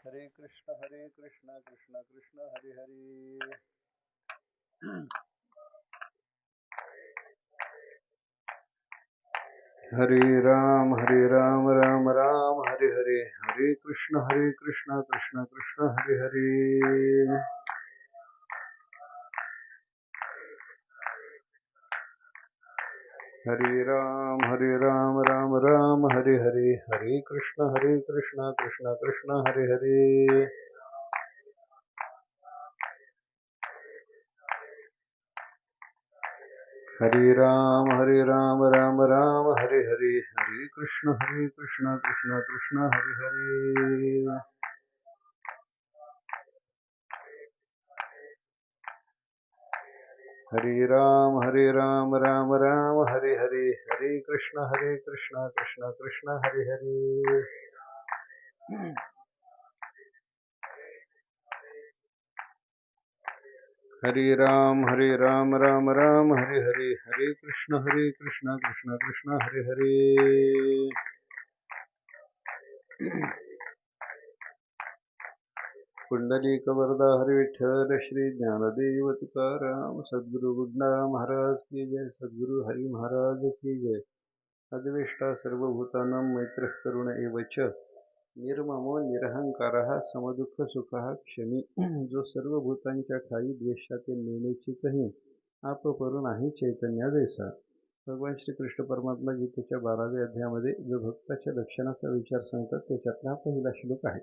हरे कृष्ण कृष्ण कृष्ण हरे हरे। हरे राम राम राम हरे हरे। हरे कृष्ण कृष्ण कृष्ण हरे हरे। हरे राम राम हरे हरे। हरे कृष्ण कृष्ण कृष्ण हरे हरे। हरे राम राम हरे हरे। हरे कृष्ण कृष्ण कृष्ण हरे हरे। हरे राम राम हरे हरे। हरे कृष्ण कृष्ण हरे हरे। हरे राम राम हरे हरे। हरे कृष्ण कृष्ण हरे हरे। पुंडलिक वरदा हरि विठ्ठल श्री ज्ञानदेव तुकाराम सद्गुरु बुद्धनाथ महाराज की जय। सद्गुरु हरि महाराज की जय। अद्वेष्टा सर्वभूतानां मैत्रः करुण एव च निर्ममो निरहंकारः समदुःख सुखः क्षमी। जो सर्व भूतांच्या ठाई द्वेषाते नेण्याची कही आप परू नाही चैतन्य जैसा। भगवान श्री कृष्ण परमात्मा गीतेच्या 12व्या अध्यायामध्ये जो भक्ताच्या लक्षणाचा विचार सांगतात त्याच्यातला हा पहिला श्लोक आहे।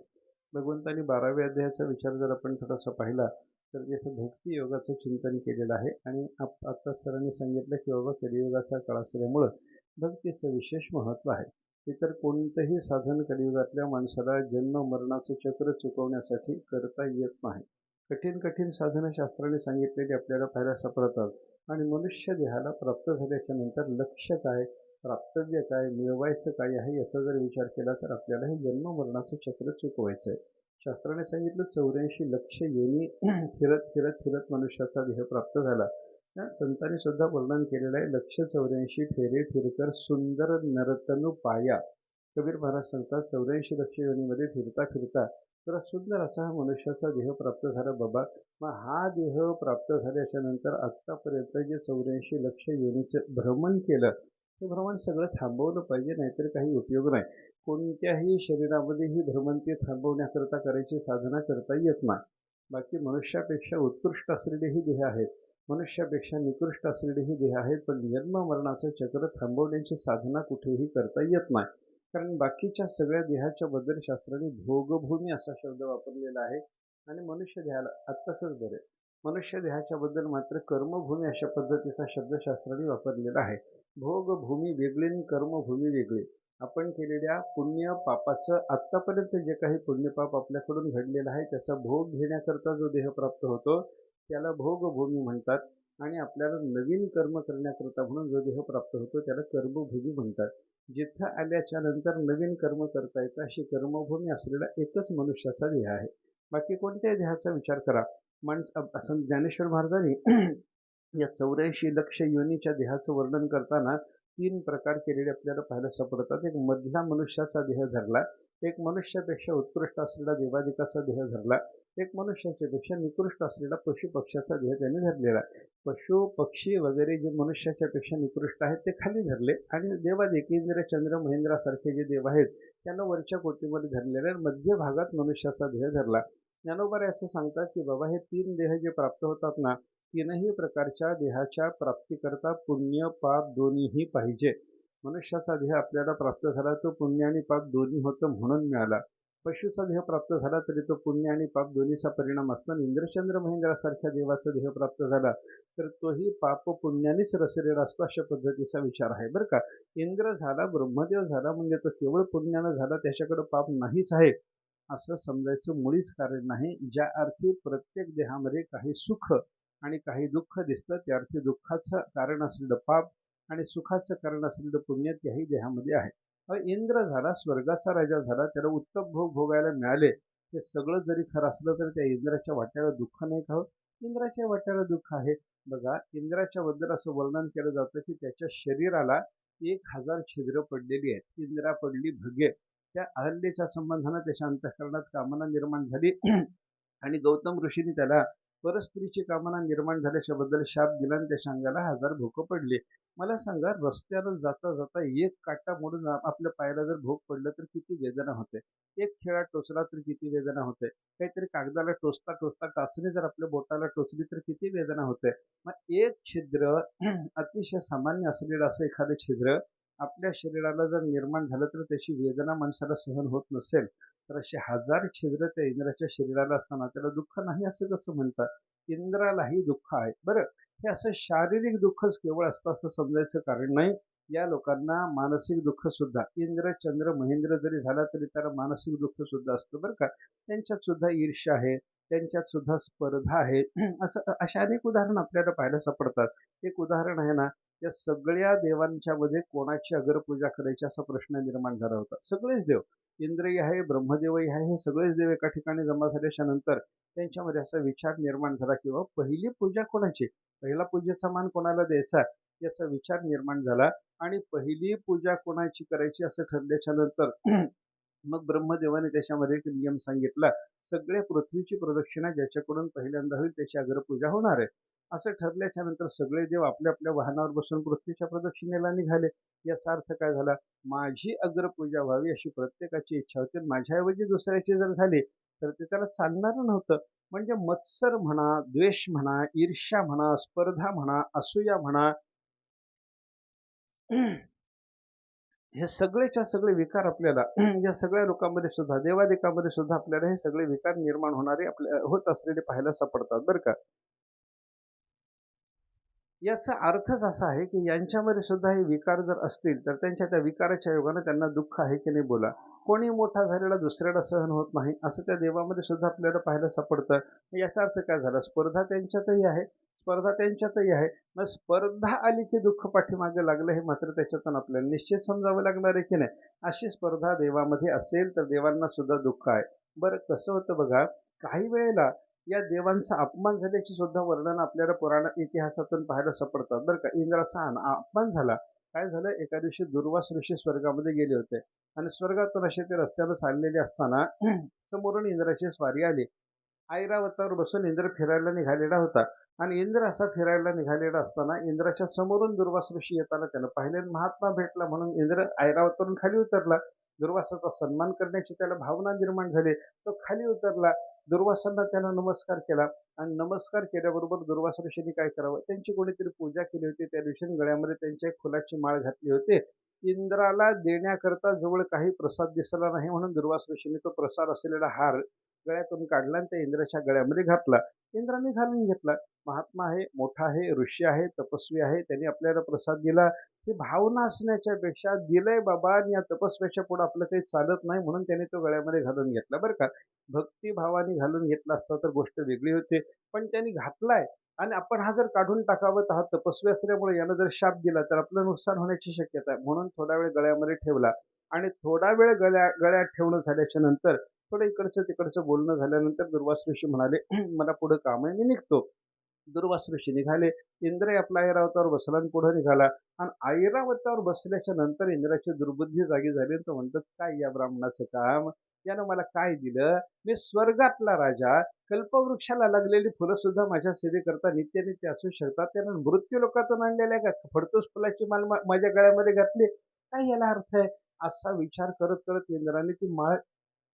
भगवंतांनी 12व्या अध्यायाचा विचार जर आपण थोडासा पाहिला तर तिथे भक्ती योगाचं चिंतन केलेलं आहे आणि आता सरांनी सांगितलं की बाबा कलियुगाचा काळ असल्यामुळं भक्तीचं विशेष महत्त्व आहे। इतर कोणतंही साधन कलियुगातल्या माणसाला जन्म मरणाचं चक्र चुकवण्यासाठी करता येत नाही। कठीण साधनं शास्त्राने सांगितलेली आपल्याला पाहायला सापडतात आणि मनुष्य देहाला प्राप्त झाल्याच्या नंतर लक्ष्य काय, प्राप्तव्य काय, मिळवायचं काय आहे याचा जर विचार केला तर आपल्याला हे जन्म मरणाचं चक्र चुकवायचं आहे। शास्त्राने सांगितलं 84 लक्ष योनी फिरत मनुष्याचा देह प्राप्त झाला। त्या संतांनी सुद्धा वर्णन केलेलं आहे। लक्ष 84 फेरे फिरकर सुंदर नरतनु पाया। कबीर महाराज सांगतात 84 लक्ष योनीमध्ये फिरता जरा सुंदर असा हा मनुष्याचा देह प्राप्त झाला बाबा। मग हा देह प्राप्त झाल्याच्या नंतर आत्तापर्यंत जे 84 लक्ष योनीचं भ्रमण केलं ते भ्रमण सगळं थांबवलं पाहिजे, नाहीतर काही उपयोग नाही। कोणत्याही शरीरामध्ये ही भ्रमंती थांबवण्याकरता करायची साधना करता येत नाही। बाकी मनुष्यापेक्षा उत्कृष्ट असलेले ही देह आहेत, मनुष्यापेक्षा निकृष्ट असलेले ही देह आहेत, पण जन्म मरणाचं चक्र थांबवण्याची साधना कुठेही करता येत नाही। कारण बाकीच्या सगळ्या देहाच्या बद्दल शास्त्राने भोगभूमी असा शब्द वापरलेला आहे आणि मनुष्य देहाला आत्ताच बरे मनुष्य देहाच्या बद्दल मात्र कर्मभूमी अशा पद्धतीचा शब्द शास्त्राने वापरलेला आहे। भोगभूमी वेगळी आणि कर्मभूमी वेगळी। आपण केलेल्या पुण्य पापाचं आत्तापर्यंत जे काही पुण्यपाप आपल्याकडून घडलेलं आहे त्याचा भोग घेण्याकरता जो देह प्राप्त होतो त्याला भोगभूमी म्हणतात आणि आपल्याला नवीन कर्म करण्याकरता म्हणून जो देह प्राप्त होतो त्याला कर्मभूमी म्हणतात। जिथं आल्याच्या नंतर नवीन कर्म करता येतं अशी कर्मभूमी असलेला एकच मनुष्याचा देह आहे। बाकी कोणत्याही देहाचा विचार करा। असं ज्ञानेश्वर महाराजांनी या 84 लक्ष योनीच्या देहाचं वर्णन करताना 3 प्रकार केलेले आपल्याला पाहायला सापडतात। एक मधला मनुष्याचा देह धरला, एक मनुष्यापेक्षा उत्कृष्ट असलेला देवादिकाचा देह धरला, एक मनुष्याच्या पेक्षा निकृष्ट असलेला पशु पक्ष्याचा देह त्याने धरलेला आहे। पशु पक्षी वगैरे जे मनुष्याच्या पेक्षा निकृष्ट आहेत ते खाली धरले आणि देवादिक इंद्र चंद्र महेंद्रासारखे जे देव आहेत त्यांना वरच्या कोटीमध्ये धरलेले मध्य भागात मनुष्याचा देह धरला। ज्ञानोबा असं सांगतात की बाबा हे 3 देह जे प्राप्त होतात ना, तीनही प्रकारच्या देहाच्या प्राप्तीकरता पुण्य पाप दोन्हीही पाहिजे। मनुष्याचा देह आपल्याला प्राप्त झाला तो पुण्य आणि पाप दोन्ही होतं म्हणून मिळाला। पशुचा देह प्राप्त झाला तरी तो पुण्य आणि पाप दोन्हीचा परिणाम असतो। इंद्रचंद्र महेंद्रासारख्या देवाचा देह प्राप्त झाला तर तोही पाप पुण्यानेच रचलेला असतो अशा पद्धतीचा विचार आहे बरं का। इंद्र झाला, ब्रह्मदेव झाला म्हणजे तो केवळ पुण्यानं झाला, त्याच्याकडे पाप नाहीच आहे असं समजायचं मुळीच कारण नाही। ज्या अर्थी प्रत्येक देहामध्ये काही सुख आणि काही दुःख दिसतं त्या अर्थी दुःखाचं कारण असलेलं पाप आणि सुखाचं कारण असलेलं पुण्य त्याही देहामध्ये आहे। इंद्र झाला, स्वर्गाचा राजा झाला, त्याला उत्तम भोग भोगायला मिळाले, ते सगळं जरी खरं असलं तर त्या इंद्राच्या वाट्याला दुःख नाही का? इंद्राच्या वाट्याला दुःख आहे। बघा इंद्राच्या बद्दल असं वर्णन केलं जातं की त्याच्या शरीराला 1000 छिद्र पडलेली आहेत। इंद्रा पडली भगे त्या अहल्येच्या संबंधानं त्याच्या अंतःकरणात कामना निर्माण झाली आणि गौतम ऋषींनी त्याला परस्त्रीची कामना निर्माण झाल्याच्या बद्दल शाप दिला आणि त्याच्या अंगाला 1000 भोकं पडली. मला सांगा, रस्त्यानं जाता जाता एक काटा मोडून आपल्या पायाला जर भोक पडलं तर किती वेदना होते. एक खिळा टोचला तर किती वेदना होते. काहीतरी कागदाला टोचता टोचता टाचणी जर आपल्या बोटाला टोचली तर किती वेदना होते. मग एक छिद्र अतिशय सामान्य असलेलं असं एखादं छिद्र आपल्या शरीराला जर निर्माण झालं तर त्याची वेदना माणसाला सहन होत नसेल तर असे 1000 छिद्र त्या इंद्राच्या शरीराला असताना त्याला दुःख नाही असं कसं म्हणतात. इंद्रालाही दुःख आहे. बरं, हे असं शारीरिक दुःखच केवळ असतं असं समजायचं कारण नाही. या लोकांना मानसिक दुःख सुद्धा, इंद्र चंद्र महेंद्र जरी झाला तरी त्याला मानसिक दुःख सुद्धा असतं बरं का. त्यांच्यात सुद्धा ईर्ष्या आहे, त्यांच्यात सुद्धा स्पर्धा आहे. असं अशा अनेक उदाहरण आपल्याला पाहायला सापडतात. एक उदाहरण आहे ना, या सगळ्या देवांच्या मध्ये कोणाची अग्रपूजा करायची असा प्रश्न निर्माण झाला होता. सगळेच देव, इंद्रही आहे, ब्रह्मदेवही आहे, हे सगळेच देव एका ठिकाणी जमा झाल्याच्या नंतर त्यांच्यामध्ये असा विचार निर्माण झाला की बाबा पहिली पूजा कोणाची, पहिला पूजेचा मान कोणाला द्यायचा याचा विचार निर्माण झाला आणि पहिली पूजा कोणाची करायची असं ठरल्याच्या नंतर मग ब्रह्मदेवाने त्याच्यामध्ये एक नियम सांगितला. सगळ्या पृथ्वीची प्रदक्षिणा ज्याच्याकडून पहिल्यांदा होईल त्याची अग्रपूजा होणार आहे. असं ठरल्याच्या नंतर सगळे देव आपल्या आपल्या वाहनावर बसून पृथ्वीच्या प्रदक्षिणेला निघाले. याचा अर्थ काय झाला, माझी अग्रपूजा व्हावी अशी प्रत्येकाची इच्छा होती. माझ्याऐवजी दुसऱ्याची जर झाली तर ते त्याला चालणारं नव्हतं. म्हणजे मत्सर म्हणा, द्वेष म्हणा, ईर्ष्या म्हणा, स्पर्धा म्हणा, असूया म्हणा, हे सगळेच्या सगळे विकार आपल्याला या सगळ्या लोकांमध्ये सुद्धा, देवादिकांमध्ये सुद्धा आपल्याला हे सगळे विकार निर्माण होणारे आपल्या होत असलेले पाहायला सापडतात बरं का. याचा अर्थच असा आहे की यांच्यामध्ये सुद्धा हे विकार जर असतील तर त्यांच्या त्या विकाराच्या योगाने त्यांना दुःख आहे की नाही बोला. कोणी मोठा झालेला दुसऱ्याला सहन होत नाही असं त्या देवामध्ये सुद्धा आपल्याला पाहायला सापडतं. याचा अर्थ काय झाला, स्पर्धा त्यांच्यातही आहे, स्पर्धा त्यांच्यातही आहे. मग स्पर्धा आली की दुःख पाठीमागे लागलं हे मात्र त्याच्यातून आपल्याला निश्चित समजावं लागणार आहे की नाही. अशी स्पर्धा देवामध्ये असेल तर देवांना सुद्धा दुःख आहे. बरं, कसं होतं बघा, काही वेळेला या देवांचा अपमान झाल्याची सुद्धा वर्णन आपल्याला पुराण इतिहासातून पाहायला सापडतात बरं का. इंद्राचा अपमान झाला. काय झालं, एका दिवशी दुर्वास ऋषी स्वर्गामध्ये गेले होते आणि स्वर्गातून असे ते रस्त्यानं चाललेले असताना समोरून इंद्राची स्वारी आली. ऐरावतावर बसून इंद्र फिरायला निघालेला होता आणि इंद्र असा फिरायला निघालेला असताना इंद्राच्या समोरून दुर्वास ऋषी येताना त्यानं पाहिले. महात्मा भेटला म्हणून इंद्र ऐरावतावरून खाली उतरला. दुर्वासाचा सन्मान करण्याची त्याला भावना निर्माण झाली. तो खाली उतरला. दुर्वासांना त्याला नमस्कार केला आणि नमस्कार केल्याबरोबर दुर्वास ऋषींनी काय करावं, त्यांची कोणीतरी पूजा केली होती. त्या दिवशी गळ्यामध्ये त्यांच्या एक फुलाची माळ घातली होती. इंद्राला देण्याकरता जवळ काही प्रसाद दिसला नाही म्हणून दुर्वास ऋषींनी तो प्रसाद असलेला हार गळ्यातून काढला आणि त्या इंद्राच्या गळ्यामध्ये घातला. इंद्राने घालून घेतला. महात्मा आहे, मोठा आहे, ऋषी आहे, तपस्वी आहे, त्यांनी आपल्याला प्रसाद दिला. ही भावना असण्याच्या पेक्षा दिलंय बाबा आणि या तपस्व्याच्या पुढे आपलं काही चालत नाही म्हणून त्याने तो गळ्यामध्ये घालून घेतला बरं का. भक्तिभावाने घालून घेतला असता तर गोष्ट वेगळी होती. पण त्यांनी घातलाय आणि आपण हा जर काढून टाकावं तर हा तपस्वी असल्यामुळे यानं जर शाप दिला तर आपलं नुकसान होण्याची शक्यता आहे. म्हणून थोडा वेळ गळ्यामध्ये ठेवला आणि थोडा वेळ गळ्यात ठेवणं झाल्याच्या नंतर थोडं इकडचं तिकडचं बोलणं झाल्यानंतर दुर्वास ऋषी म्हणाले, मला पुढे काम आहे, मी निघतो. दुर्वास ऋषी निघाले. इंद्र आपला ऐरावतावर बसला आणि पुढे निघाला आणि ऐरावतावर बसल्याच्या नंतर इंद्राची दुर्बुद्धी जागी झाली. तो म्हणतात, काय या ब्राह्मणाचं काम, यानं मला काय दिलं, मी स्वर्गातला राजा, कल्पवृक्षाला लागलेली फुलं सुद्धा माझ्या सेवेकरता नित्य असू शकतात, त्यानं मृत्यू लोकातून आणलेल्या का फडतूस फुलाची माल माझ्या गळ्यामध्ये घातली, काय याला अर्थ आहे. असा विचार करत करत इंद्राने ती माळ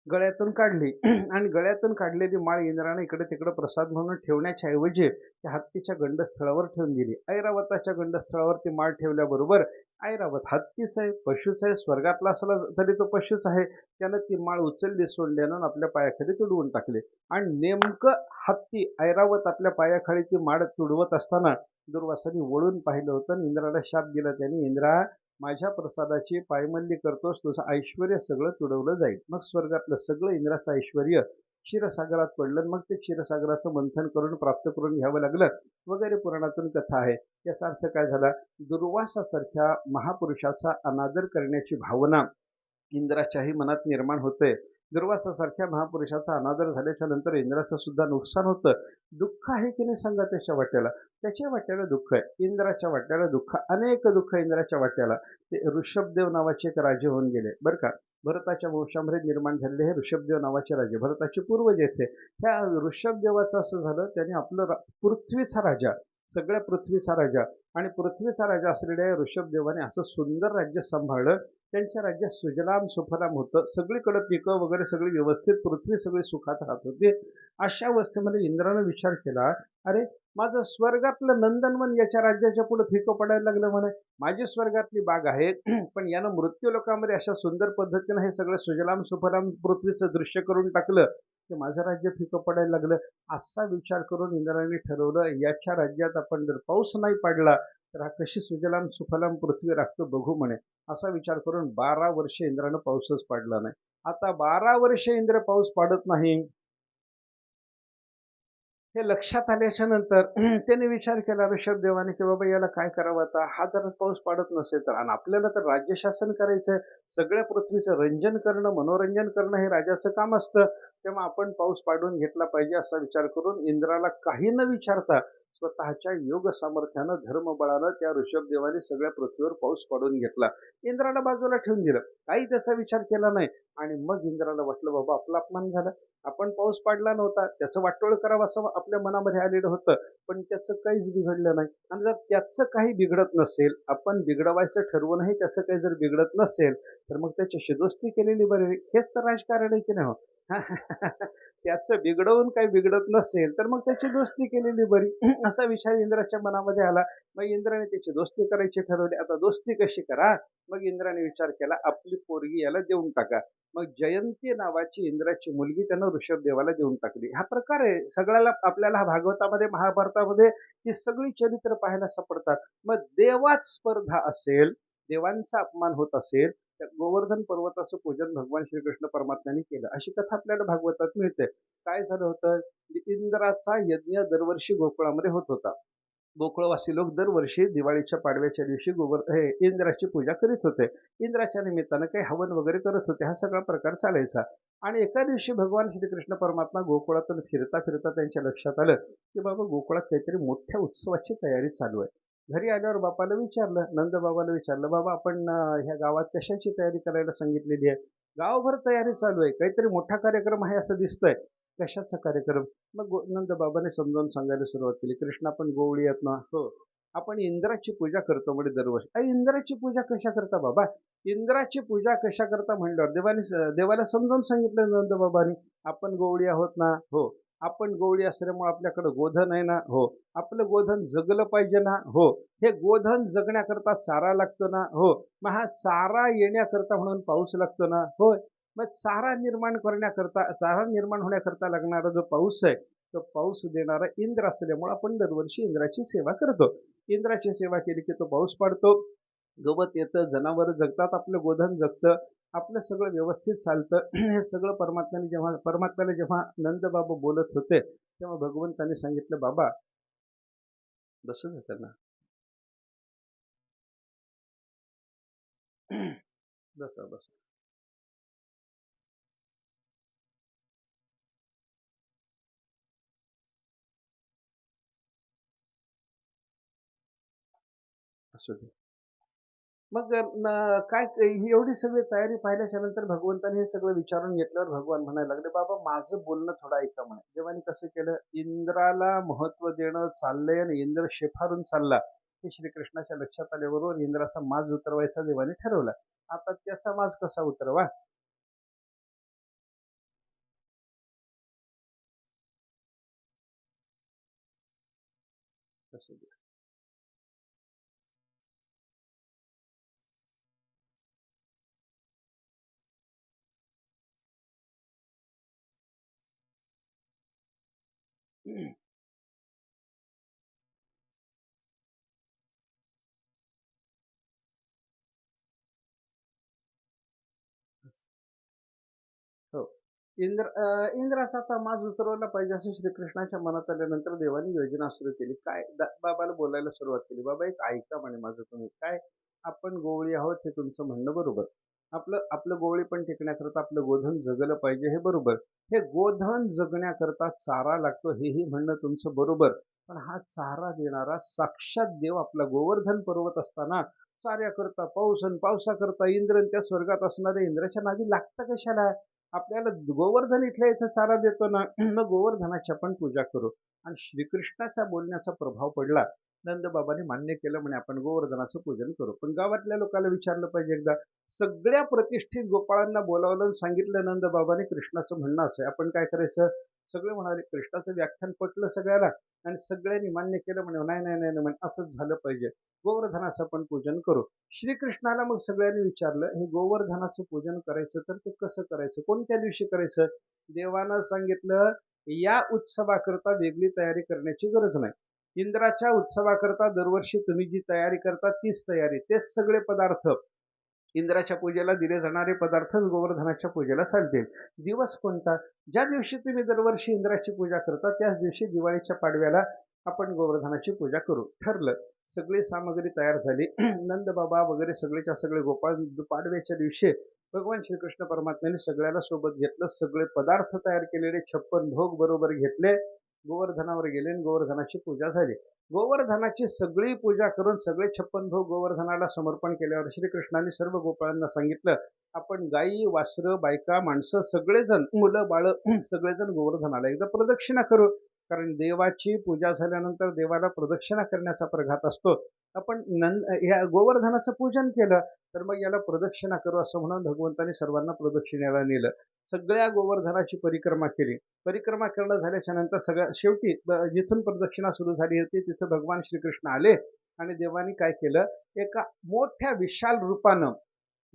गळ्यातून काढली आणि गळ्यातून काढलेली माळ इंद्राने इकडे तिकडे प्रसाद म्हणून ठेवण्याच्या ऐवजी त्या हत्तीच्या गंडस्थळावर ठेवून दिली. ऐरावताच्या गंडस्थळावर ती माळ ठेवल्याबरोबर ऐरावत हत्तीच आहे, पशुच आहे, स्वर्गातला असला तरी तो पशुच आहे. त्यानं ती माळ उचलली, सोडल्यानं आपल्या पायाखाली तुडवून टाकले आणि नेमकं हत्ती ऐरावत आपल्या पायाखाली ती माळ तुडवत असताना दुर्वासाने वळून पाहिलं होतं आणि इंद्राला शाप दिला. त्याने, इंद्रा, माझ्या प्रसादाची पायमल्ली करतोस, तुझं ऐश्वर सगळं तुडवलं जाईल. मग स्वर्गातलं सगळं इंद्राचं ऐश्वर क्षीरसागरात पडलं. मग ते क्षीरसागराचं मंथन करून प्राप्त करून घ्यावं लागलं वगैरे पुराणातून कथा आहे. याचा अर्थ काय झाला, दुर्वासासारख्या महापुरुषाचा अनादर करण्याची भावना इंद्राच्याही मनात निर्माण होते. दुर्वासासारख्या महापुरुषाचा अनादर झाल्याच्या नंतर इंद्राचं सुद्धा नुकसान होतं. दुःख आहे की नाही सांगा त्याच्या वाट्याला. त्याच्या वाट्याला दुःख आहे, इंद्राच्या वाट्याला दुःख, अनेक दुःख इंद्राच्या वाट्याला. ते ऋषभदेव नावाचे एक राजे होऊन गेले बरं का. भरताच्या वंशामध्ये निर्माण झालेले हे ऋषभदेव नावाचे राजे, भरताचे पूर्वज येथे. ह्या ऋषभदेवाचं असं झालं, त्याने आपलं पृथ्वीचा राजा, सगळ्या पृथ्वीचा राजा आणि पृथ्वीचा राजा असलेल्या या ऋषभदेवाने असं सुंदर राज्य सांभाळलं. त्यांच्या राज्यात सुजलाम सुफलाम होतं, सगळीकडे पिकं वगैरे सगळी व्यवस्थित, पृथ्वी सगळी सुखात राहत होती. अशा अवस्थेमध्ये इंद्रानं विचार केला, अरे माझं स्वर्गातलं नंदनवन याच्या राज्याच्या पुढे फिकं पडायला लागलं म्हणे. माझी स्वर्गातली बाग आहे पण यानं मृत्यू लोकांमध्ये अशा सुंदर पद्धतीनं हे सगळं सुजलाम सुफलाम पृथ्वीचं दृश्य करून टाकलं की माझं राज्य फिकं पडायला लागलं. असा विचार करून इंद्राने ठरवलं, याच्या राज्यात आपण जर पाऊस नाही पडला तर हा कशी सुजलाम सुफलाम पृथ्वी राखतो बघू म्हणे. असा विचार करून 12 वर्ष इंद्रानं पाऊसच पडला नाही. आता 12 वर्ष इंद्र पाऊस पाडत नाही हे लक्षात आल्याच्या नंतर त्याने विचार केला ऋषभदेवाने की बाबा याला काय करावं आता, हा जर पाऊस पाडत नसेल तर, आणि आपल्याला तर राज्यशासन करायचंय, सगळ्या पृथ्वीचं रंजन करणं, मनोरंजन करणं हे राजाचं काम असतं, तेव्हा आपण पाऊस पाडून घेतला पाहिजे. असा विचार करून इंद्राला काही न विचारता स्वतःच्या योग सामर्थ्यानं धर्मबळानं त्या ऋषभदेवाने सगळ्या पृथ्वीवर पाऊस पाडून घेतला. इंद्राला बाजूला ठेवून दिलं, काही त्याचा विचार केला नाही. आणि मग इंद्राला वाटलं बाबा आपला अपमान झाला, आपण पाऊस पाडला नव्हता, त्याचं वाटोळ करावं असं आपल्या मनामध्ये आलेलं होतं, पण त्याचं काहीच बिघडलं नाही. आणि जर त्याचं काही बिघडत नसेल, आपण बिघडवायचं ठरवूनही त्याचं काही जर बिघडत नसेल तर मग त्याच्याशी दोस्ती केलेली बरी. हेच तर राजकारण आहे की नाही हो. त्याचं बिघडवून काही बिघडत नसेल तर मग त्याची दोस्ती केलेली बरी. असा विचार इंद्राच्या मनामध्ये आला. मग इंद्राने त्याची दोस्ती करायची ठरवली. आता दोस्ती कशी करा, मग इंद्राने विचार केला आपली पोरगी याला देऊन टाका. मग जयंती नावाची इंद्राची मुलगी त्यानं ऋषभदेवाला देऊन टाकली. हा प्रकार आहे सगळ्याला, आपल्याला हा भागवतामध्ये महाभारतामध्ये ही सगळी चरित्र पाहायला सापडतात. मग देवात स्पर्धा असेल, देवांचा अपमान होत असेल, त्या गोवर्धन पर्वताचं पूजन भगवान श्रीकृष्ण परमात्म्याने केलं, अशी कथा आपल्याला भागवतात मिळते. काय झालं होतं, इंद्राचा यज्ञ दरवर्षी गोकुळामध्ये होत होता. गोकुळवासी लोक दरवर्षी दिवाळीच्या पाडव्याच्या दिवशी इंद्राची पूजा करीत होते. इंद्राच्या निमित्तानं काही हवन वगैरे करत होते. हा सगळा प्रकार चालायचा. आणि एका दिवशी भगवान श्रीकृष्ण परमात्मा गोकुळातून फिरता फिरता त्यांच्या लक्षात आलं की बाबा गोकुळात काहीतरी मोठ्या उत्सवाची तयारी चालू आहे. घरी आल्यावर बापाला विचारलं, नंद बाबाला विचारलं, बाबा आपण ह्या गावात कशाची तयारी करायला सांगितलेली आहे. गावभर तयारी चालू आहे, काहीतरी मोठा कार्यक्रम आहे असं दिसतंय. कशाचा कार्यक्रम. मग नंद बाबाने समजावून सांगायला सुरुवात केली, कृष्ण आपण गोवळी आहेत ना, हो आपण इंद्राची पूजा करतो म्हणजे दरवर्षी. अरे इंद्राची पूजा कशा करता बाबा, इंद्राची पूजा कशा करता म्हणल्यावर देवाला समजावून सांगितलं नंद बाबांनी, आपण गोवळी आहोत ना, हो आपण गोवळी असल्यामुळे आपल्याकडे गोधन आहे ना, हो आपलं गोधन जगलं पाहिजे ना, हो हे गोधन जगण्याकरता चारा लागतो ना, हो मग हा चारा येण्याकरता म्हणून पाऊस लागतो ना, होय मग चारा निर्माण करण्याकरता, चारा निर्माण होण्याकरता लागणारा जो पाऊस आहे तो पाऊस देणारा इंद्र असल्यामुळे आपण दरवर्षी इंद्राची सेवा करतो. इंद्राची सेवा केली की तो पाऊस पडतो, गवत येतं, जनावर जगतात, आपलं गोधन जगतं, आपलं सगळं व्यवस्थित चालतं. हे सगळं परमात्म्याला जेव्हा नंदबाबा बोलत होते तेव्हा भगवंतांनी सांगितलं, बाबा बसू दे त्यांना, बसा बसा. असू दे. मग काय ही एवढी सगळी तयारी पाहिल्याच्या नंतर भगवंताने हे सगळं विचारून घेतल्यावर भगवान म्हणायला लागले, बाबा माझं बोलणं थोडं ऐका म्हणे. देवाने कसं केलं, इंद्राला महत्व देणं चाललंय आणि इंद्र शेफारून चालला हे श्रीकृष्णाच्या लक्षात आल्याबरोबर इंद्राचा माज उतरवायचा देवाने ठरवला. आता त्याचा माज कसा उतरवा. असू दे. हो. इंद्राचा आता माज उतरवला पाहिजे असं श्रीकृष्णाच्या मनात आल्यानंतर देवाने योजना सुरू केली. काय बाबाला बोलायला सुरुवात केली, बाबा एक ऐका म्हणे माझं तुम्ही. काय, आपण गोवळी आहोत हे तुमचं म्हणणं बरोबर, आपलं आपलं गोवळी पण टिकण्याकरता आपलं गोधन जगलं पाहिजे हे बरोबर, हे गोधन जगण्याकरता चारा लागतो हेही म्हणणं तुमचं बरोबर. पण हा चारा देणारा साक्षात देव आपला गोवर्धन पर्वत असताना चाऱ्या करता पाऊस आणि पावसा करता इंद्र आणि त्या स्वर्गात असणाऱ्या इंद्राच्या नादी लागता कशाला? आपल्याला गोवर्धन इथल्या इथं चारा देतो ना, मग गोवर्धनाची आपण पूजा करू. आणि श्रीकृष्णाच्या बोलण्याचा प्रभाव पडला. नंदबाबांनी मान्य केलं म्हणे आपण गोवर्धनाचं पूजन करू. पण गावातल्या लोकांना विचारलं पाहिजे एकदा. सगळ्या प्रतिष्ठित गोपाळांना बोलावलं आणि सांगितलं नंदबाबांनी कृष्णाचं म्हणणं असं आहे. आपण काय करायचं? सगळे म्हणाले कृष्णाचं व्याख्यान पटलं सगळ्याला आणि सगळ्यांनी मान्य केलं म्हणे नाही नाही नाही म्हणे असंच झालं पाहिजे. गोवर्धनाचं आपण पूजन करू. श्रीकृष्णाला मग सगळ्यांनी विचारलं हे गोवर्धनाचं पूजन करायचं तर ते कसं करायचं? कोणत्या दिवशी करायचं? देवानं सांगितलं या उत्सवाकरता वेगळी तयारी करण्याची गरज नाही. इंद्राच्या उत्सवाकरता दरवर्षी तुम्ही जी तयारी करता तीच तयारी, तेच सगळे पदार्थ इंद्राच्या पूजेला दिले जाणारे पदार्थच गोवर्धनाच्या पूजेला चालतील. दिवस कोणता? ज्या दिवशी तुम्ही दरवर्षी इंद्राची पूजा करता त्याच दिवशी दिवाळीच्या पाडव्याला आपण गोवर्धनाची पूजा करू. ठरलं. सगळी सामग्री तयार झाली. नंदबाबा वगैरे सगळेच्या सगळे गोपाळ पाडव्याच्या दिवशी भगवान श्रीकृष्ण परमात्म्याने सगळ्याला सोबत घेतलं. सगळे पदार्थ तयार केलेले 56 भोग बरोबर घेतले. गोवर्धनावर गेले आणि गोवर्धनाची पूजा झाली. गोवर्धनाची सगळी पूजा करून सगळे 56 भोग गोवर्धनाला समर्पण केल्यावर श्रीकृष्णाने सर्व गोपाळांना सांगितलं आपण गायी वासरं बायका माणसं सगळेजण मुलं बाळ सगळेजण गोवर्धनाला एकदा प्रदक्षिणा करू. कारण देवाची पूजा झाल्यानंतर देवाला प्रदक्षिणा करण्याचा प्रघात असतो. आपण ह्या गोवर्धनाचं पूजन केलं तर मग याला प्रदक्षिणा करू असं म्हणून भगवंतांनी सर्वांना प्रदक्षिणेला नेलं. सगळ्या गोवर्धनाची परिक्रमा केली. परिक्रमा करणं झाल्याच्या नंतर सगळ्या शेवटी जिथून प्रदक्षिणा सुरू झाली होती तिथं भगवान श्रीकृष्ण आले आणि देवानी काय केलं एका मोठ्या विशाल रूपानं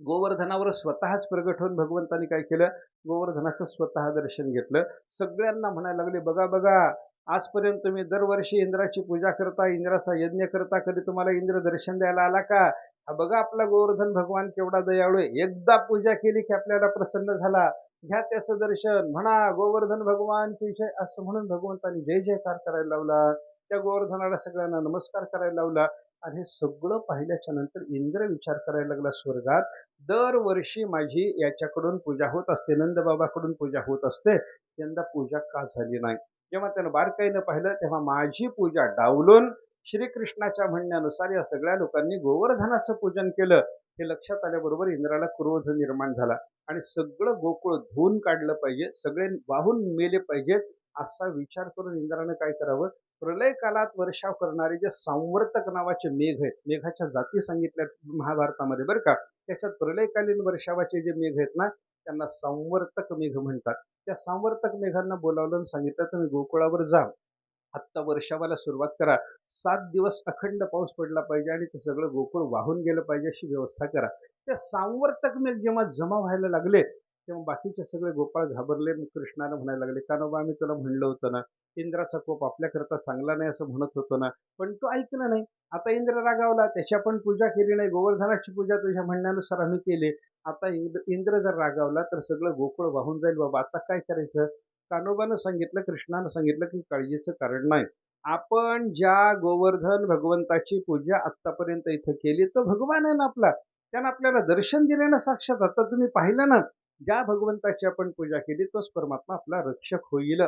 गोवर्धनावर स्वतःच प्रगट होऊन भगवंतांनी काय केलं गोवर्धनाचं स्वतः दर्शन घेतलं. सगळ्यांना म्हणायला लागले बघा बघा आजपर्यंत तुम्ही दरवर्षी इंद्राची पूजा करता इंद्राचा यज्ञ करता कधी तुम्हाला इंद्र दर्शन द्यायला आला का? हा बघा आपला गोवर्धन भगवान केवढा दयाळू आहे. एकदा पूजा केली की आपल्याला प्रसन्न झाला. घ्या त्याचं दर्शन म्हणा गोवर्धन भगवान की जय असं म्हणून भगवंतांनी जय जयकार करायला लावला. त्या गोवर्धनाला सगळ्यांना नमस्कार करायला लावला. आणि हे सगळं पाहिल्याच्या नंतर इंद्र विचार करायला लागला स्वर्गात दरवर्षी माझी याच्याकडून पूजा होत असते नंदबाबाकडून पूजा होत असते यंदा पूजा का झाली नाही? जेव्हा त्यानं बारकाईनं पाहिलं तेव्हा माझी पूजा डावलून श्रीकृष्णाच्या म्हणण्यानुसार या सगळ्या लोकांनी गोवर्धनाचं पूजन केलं. हे लक्षात आल्याबरोबर इंद्राला क्रोध निर्माण झाला आणि सगळं गोकुळ धुवून काढलं पाहिजे सगळे वाहून मेले पाहिजेत असा विचार करून इंद्रानं काय करावं प्रलय काळात वर्षाव करणारे जे संवर्तक नावाचे मेघ आहेत मेघाच्या जाती सांगितल्या महाभारतामध्ये बरं का त्याच्यात प्रलयकालीन वर्षावाचे जे मेघ आहेत ना त्यांना संवर्तक मेघ म्हणतात. त्या संवर्तक मेघांना बोलावलं आणि सांगितलं तुम्ही गोकुळावर जा आत्ता वर्षावाला सुरुवात करा 7 दिवस अखंड पाऊस पडला पाहिजे आणि ते सगळं गोकुळ वाहून गेलं पाहिजे अशी व्यवस्था करा. त्या सांवर्तक मेघ जेव्हा जमा व्हायला लागले तेव्हा बाकीचे सगळे गोपाळ घाबरले कृष्णाला म्हणायला लागले कानोबा आम्ही तुला म्हणलं होतं ना इंद्राचा कोप आपल्याकरता चांगला नाही असं म्हणत होतो ना पण तो ऐकलं नाही. आता इंद्र रागावला त्याची आपण पूजा केली नाही गोवर्धनाची पूजा तुझ्या म्हणण्यानुसार आम्ही केली. आता इंद्र जर रागावला तर सगळं गोकुळ वाहून जाईल बाबा आता काय करायचं? कान्होबानं सांगितलं कृष्णानं सांगितलं की काळजीचं कारण नाही. आपण ज्या गोवर्धन भगवंताची पूजा आतापर्यंत इथं केली तो भगवान आहे ना आपला त्यानं आपल्याला दर्शन दिले ना साक्षात आता तुम्ही पाहिलं ना ज्या भगवंताची आपण पूजा केली तोच परमात्मा आपला रक्षक होईल.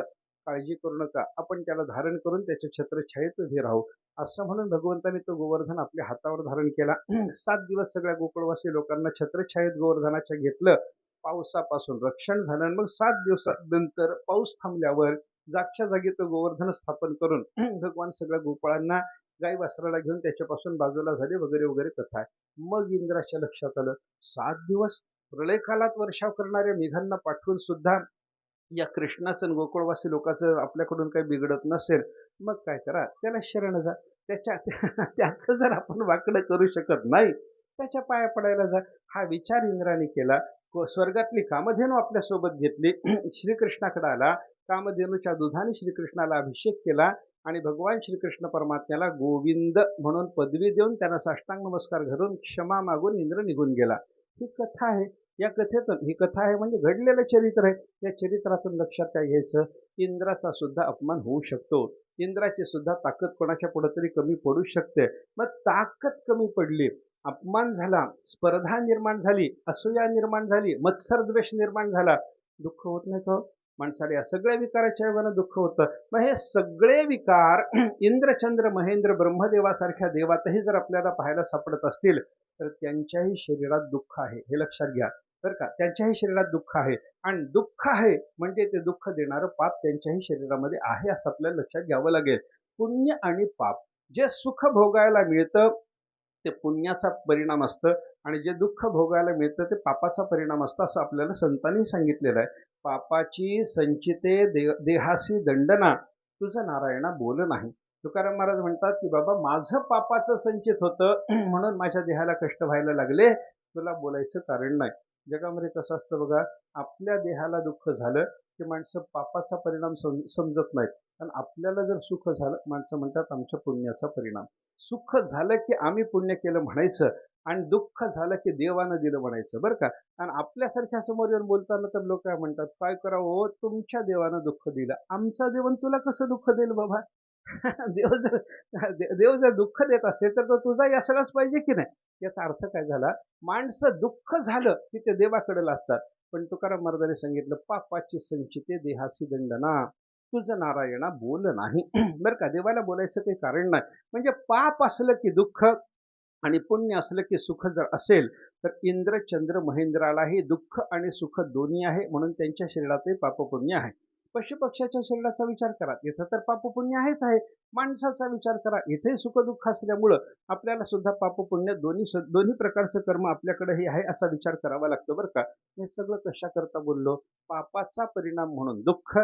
काळजी करू नका आपण त्याला धारण करून त्याच्या छत्रछायेत उभे राहू असं म्हणून भगवंताने तो गोवर्धन आपल्या हातावर धारण केला. 7 दिवस सगळ्या गोकुळवासी लोकांना छत्रछायेत गोवर्धनाच्या घेतलं. पावसापासून रक्षण झालं आणि मग 7 दिवसानंतर पाऊस थांबल्यावर जागच्या जागी तो गोवर्धन स्थापन करून भगवान सगळ्या गोपाळांना गाई वासराला घेऊन त्याच्यापासून बाजूला झाले वगैरे वगैरे कथा आहे. मग इंद्राच्या लक्षात आलं 7 दिवस प्रलय काळात वर्षाव करणाऱ्या मेघांना पाठवून सुद्धा या कृष्णाचं गोकुळवासी लोकांचं आपल्याकडून काही बिघडत नसेल मग काय करा त्याला शरण जा. त्याच्या त्याचं जर आपण वाकडं करू शकत नाही त्याच्या पाया पडायला जा. हा विचार इंद्राने केला. स्वर्गातली कामधेनू आपल्यासोबत घेतली श्रीकृष्णाकडे आला. कामधेनूच्या दुधाने श्रीकृष्णाला अभिषेक केला आणि भगवान श्रीकृष्ण परमात्म्याला गोविंद म्हणून पदवी देऊन त्यांना साष्टांग नमस्कार घालून क्षमा मागून इंद्र निघून गेला. ही कथा आहे. या कथेतून ही कथा आहे म्हणजे घडलेलं चरित्र आहे. या चरित्रातून लक्षात काय घ्यायचं इंद्राचा सुद्धा अपमान होऊ शकतो. इंद्राची सुद्धा ताकद कोणाच्या पुढे तरी कमी पडू शकते. मग ताकद कमी पडली अपमान झाला स्पर्धा निर्माण झाली असूया निर्माण झाली मत्सर द्वेष निर्माण झाला दुःख होत नाही का? माणसाला या सगळ्या विकाराच्या योगानं दुःख होतं. मग हे सगळे विकार इंद्र, चंद्र, महेंद्र, ब्रह्मदेवासारख्या देवातही जर आपल्याला पाहायला सापडत असतील, तर त्यांच्याही शरीरात दुःख आहे, हे लक्षात घ्या बरं का. त्यांच्याही शरीरात दुःख आहे, आणि दुःख आहे म्हणजे ते दुःख देणारं पाप त्यांच्याही शरीरामध्ये आहे, असं आपल्याला लक्षात घ्यावं लागेल. पुण्य आणि पाप, जे सुख भोगायला मिळतं ते पुण्याचा परिणाम असतं, आणि जे दुःख भोगायला मिळतं ते पापाचा परिणाम असतं, असं आपल्याला संतांनी सांगितलेलं आहे. पापाची संचिते देहासी दंडना, तुझं नारायणा बोल नाही. तुकाराम महाराज म्हणतात की बाबा माझं पापाचं संचित होतं म्हणून माझ्या देहाला कष्ट व्हायला लागले, तुला बोलायचं कारण नाही. जगामध्ये कसं असतं बघा, आपल्या देहाला दुःख झालं की माणसं पापाचा परिणाम समजत नाहीत, आणि आपल्याला जर सुख झालं माणसं म्हणतात आमच्या पुण्याचा परिणाम. सुख झालं की आम्ही पुण्य केलं म्हणायचं, आणि दुःख झालं की देवानं दिलं म्हणायचं बरं का. आणि आपल्यासारख्या समोर येऊन बोलताना तर लोक काय म्हणतात, काय करावं हो, तुमच्या देवानं दुःख दिलं, आमचा देवन तुला कसं दुःख देईल बाबा. देव जर देव जर दुःख देत असेल तर तो तुझा यासलाच पाहिजे की नाही. याचा अर्थ काय झाला, माणसं दुःख झालं की ते देवाकडे लागतात. पण तुकाराम महाराजांनी सांगितलं, पापाची संचिते देहासी दंडना, तुझं नारायणा बोल नाही. बरं का, देवाला बोलायचं काही कारण नाही. म्हणजे पाप असलं की दुःख, आणि पुण्य असलं की सुख जर असेल, तर इंद्र, चंद्र, महेंद्रालाही दुःख आणि सुख दोन्ही आहे, म्हणून त्यांच्या शरीरातही पापपुण्य आहे. पशुपक्ष्याच्या शरीराचा विचार करा, इथं तर पापपुण्य आहेच आहे. माणसाचा विचार करा, इथे सुख दुःख असल्यामुळं आपल्याला सुद्धा पापपुण्य दोन्ही दोन्ही प्रकारचं कर्म आपल्याकडेही आहे, असा विचार करावा लागतो बरं का. हे सगळं कशाकरता बोललो, पापाचा परिणाम म्हणून दुःख,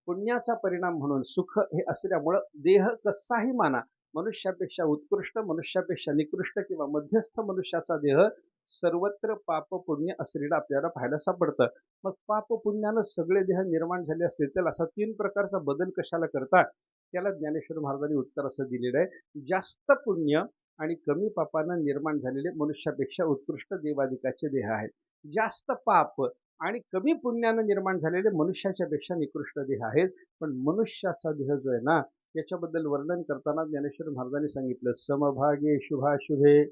पुण्याचा परिणाम म्हणून सुख, हे असल्यामुळं देह कसाही माना, मनुष्यापेक्षा उत्कृष्ट, मनुष्यापेक्षा निकृष्ट किंवा मध्यस्थ मनुष्याचा देह सर्वत्र पाप पुण्य असलेला आपल्याला पाहायला सापडतं. मग पाप पुण्यानं सगळे देह निर्माण झाले असतील तर असा 3 प्रकारचा बदल कशाला करतात, त्याला ज्ञानेश्वर महाराजांनी उत्तर असं दिलेलं आहे, जास्त पुण्य आणि कमी पापानं निर्माण झालेले मनुष्यापेक्षा उत्कृष्ट देवादिकाचे देह आहेत. जास्त पाप आणि कमी पुण्यानं निर्माण झालेले मनुष्याच्या पेक्षा निकृष्ट देह आहेत. पण मनुष्याचा देह जो आहे ना, याच्याबद्दल वर्णन करताना ज्ञानेश्वर महाराजांनी सांगितलं, समभागे शुभाशुभे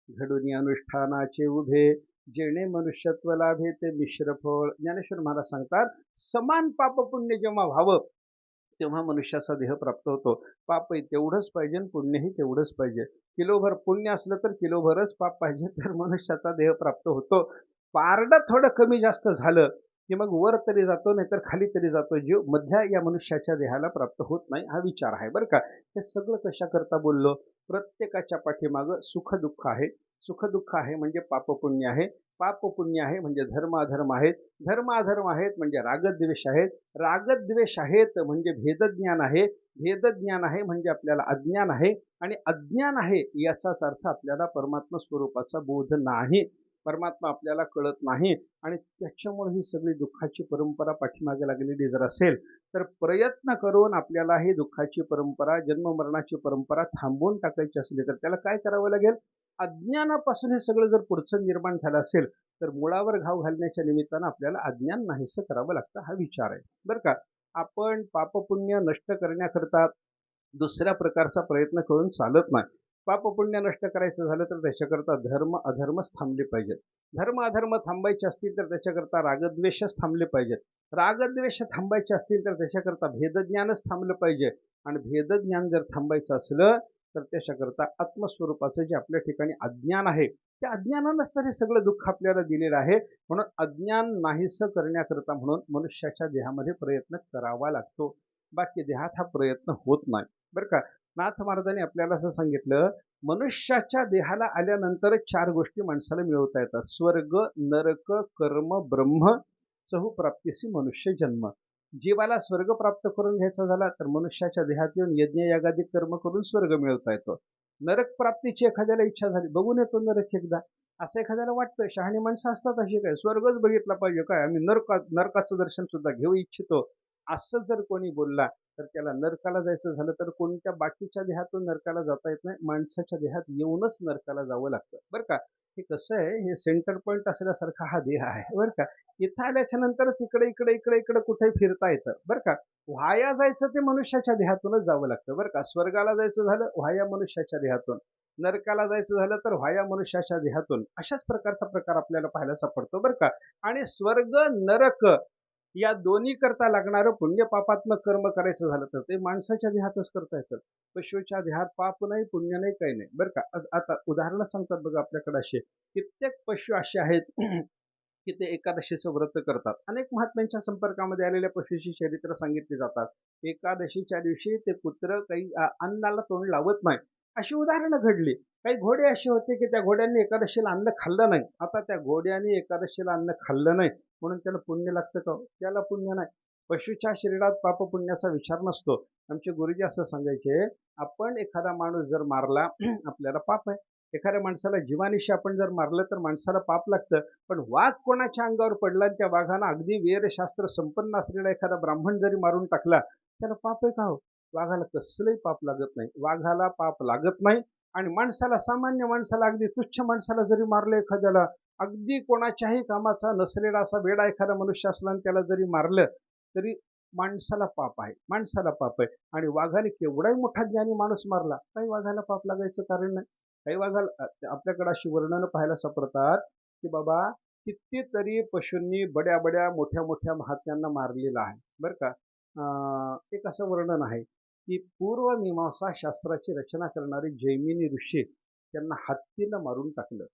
घडून अनुष्ठानाचे उभे, जेणे मनुष्यत्व लाभे ते मिश्र फळ. ज्ञानेश्वर महाराज सांगतात, समान पाप पुण्य जेव्हा व्हावं तेव्हा मनुष्याचा देह प्राप्त होतो. पापही तेवढंच पाहिजे आणि पुण्यही तेवढंच पाहिजे. किलोभर पुण्य असलं तर किलोभरच पाप पाहिजे, तर मनुष्याचा देह प्राप्त होतो. पारडं थोडं कमी जास्त झालं की मग वर तरी जातो, नाहीतर खाली तरी जातो. जीव मध्या या मनुष्याच्या देहाला प्राप्त होत नाही, हा विचार आहे बरं का. हे सगळं कशाकरता बोललो, प्रत्येकाच्या पाठीमागं सुख दुःख आहे. सुख दुःख आहे म्हणजे पाप पुण्य आहे. पाप पुण्य आहे म्हणजे धर्म अधर्म आहेत. धर्म अधर्म आहेत म्हणजे रागद्वेष आहेत. रागद्वेष आहेत म्हणजे भेदज्ञान आहे. भेदज्ञान आहे म्हणजे आपल्याला अज्ञान आहे, आणि अज्ञान आहे याचाच अर्थ आपल्याला परमात्मा स्वरूपाचा बोध नाही, परमात्मा आपल्याला कळत नाही. आणि त्याच्यामुळे ही सगळी दुःखाची परंपरा पाठीमागे लागलेली जर असेल, तर प्रयत्न करून आपल्याला ही दुःखाची परंपरा, जन्ममरणाची परंपरा थांबवून टाकायची असली तर त्याला काय करावं लागेल, अज्ञानापासून हे सगळं जर पुढचं निर्माण झालं असेल, तर मुळावर घाव घालण्याच्या निमित्तानं आपल्याला अज्ञान नाहीसं करावं लागतं, हा विचार आहे बरं का. आपण पापपुण्य नष्ट करण्याकरता दुसऱ्या प्रकारचा प्रयत्न करून चालत नाही. पापपुण्य नष्ट करायचं झालं तर त्याच्याकरता धर्म अधर्मच थांबले पाहिजेत. धर्म अधर्म थांबायचे असतील तर त्याच्याकरता रागद्वेषच थांबले पाहिजेत. रागद्वेष थांबायचे असतील तर त्याच्याकरता भेदज्ञानच थांबलं पाहिजे. आणि भेदज्ञान जर थांबायचं असलं तर त्याच्याकरता आत्मस्वरूपाचं जे आपल्या ठिकाणी अज्ञान आहे, त्या अज्ञानानंच तर हे सगळं दुःख आपल्याला दिलेलं आहे. म्हणून अज्ञान नाहीसं करण्याकरता म्हणून मनुष्याच्या देहामध्ये प्रयत्न करावा लागतो. बाकी देहात हा प्रयत्न होत नाही बरं का. नाथ महाराजांनी आपल्याला असं सांगितलं, मनुष्याच्या देहाला आल्यानंतरच 4 गोष्टी माणसाला मिळवता येतात, स्वर्ग, नरक, कर्म, ब्रह्म, चहुप्राप्तीसी मनुष्य जन्म. जीवाला स्वर्ग प्राप्त करून घ्यायचा झाला तर मनुष्याच्या देहात येऊन यज्ञ यागादी कर्म करून स्वर्ग मिळवता येतो. नरक प्राप्तीची एखाद्याला इच्छा झाली, बघून येतो नरक एकदा, असं एखाद्याला वाटतं. शहाणी माणसं असतात अशी, काय स्वर्गच बघितला पाहिजे काय, आम्ही नरकाचं दर्शन सुद्धा घेऊ इच्छितो, असं जर कोणी बोलला तर त्याला नरकाला जायचं झालं तर कोणत्या बाकीच्या देहातून नरकाला जाता येत नाही, माणसाच्या देहात येऊनच नरकाला जावं लागतं बरं का. हे कसं आहे, हे सेंटर पॉईंट असल्यासारखा हा देह आहे बरं का. इथं आल्याच्या नंतरच इकडे इकडे इकडे इकडे कुठे फिरता येतं बरं का. व्हाया जायचं ते मनुष्याच्या देहातूनच जावं लागतं बरं का. स्वर्गाला जायचं झालं व्हाया मनुष्याच्या देहातून, नरकाला जायचं झालं तर व्हाया मनुष्याच्या देहातून. अशाच प्रकारचा प्रकार आपल्याला पाहायला सापडतो बरं का. आणि स्वर्ग नरक या दोन्ही करता लागणारं पुण्य पापात्मक कर्म करायचं झालं तर ते माणसाच्या देहातच करता येतं. पशुच्या देहात पाप नाही, पुण्य नाही, काही नाही बरं का. आता उदाहरणं सांगतात बघा आपल्याकडे असे कित्येक पशु असे आहेत की ते एकादशीचं व्रत करतात. अनेक महात्म्यांच्या संपर्कामध्ये आलेल्या पशूची चरित्र सांगितली जातात. एकादशीच्या दिवशी ते कुत्रं काही अन्नाला तोंड लावत नाही. अशी उदाहरणं घडली. काही घोडे असे होते की त्या घोड्यांनी एकादशीला अन्न खाल्लं नाही. आता त्या घोड्याने एकादशीला अन्न खाल्लं नाही म्हणून त्याला पुण्य लागतं का हो? त्याला पुण्य नाही. पशूच्या शरीरात पाप-पुण्याचा विचार नसतो. आमचे गुरुजी असं सांगायचे, आपण एखादा माणूस जर मारला आपल्याला पाप आहे. एखाद्या माणसाला जीवानिशी आपण जर मारलं तर माणसाला पाप लागतं. पण वाघ कोणाच्या अंगावर पडला आणि त्या वाघानं अगदी वेदशास्त्र संपन्न असलेला एखादा ब्राह्मण जरी मारून टाकला, त्याला पाप आहे का हो? वाघाला कसलंही पाप लागत नाही. वाघाला पाप लागत नाही आणि माणसाला, सामान्य माणसाला, अगदी तुच्छ माणसाला जरी मारलं एखाद्याला, अगदी कोणाच्याही कामाचा नसलेला असा वेडा एखादा मनुष्य असला आणि त्याला जरी मारलं, तरी माणसाला पाप आहे. माणसाला पाप आहे. आणि वाघाने केवढाही मोठा ज्ञानी माणूस मारला, काही वाघाला पाप लागायचं कारण नाही. काही वाघाला आपल्याकडे अशी वर्णनं पाहायला सापडतात की बाबा कितीतरी पशूंनी बड्या बड्या मोठ्या मोठ्या महात्म्यांना मारलेलं आहे बरं का. एक असं वर्णन आहे की पूर्वमीमांसा शास्त्राची रचना करणारे जैमिनी ऋषी त्यांना हत्तीनं मारून टाकलं.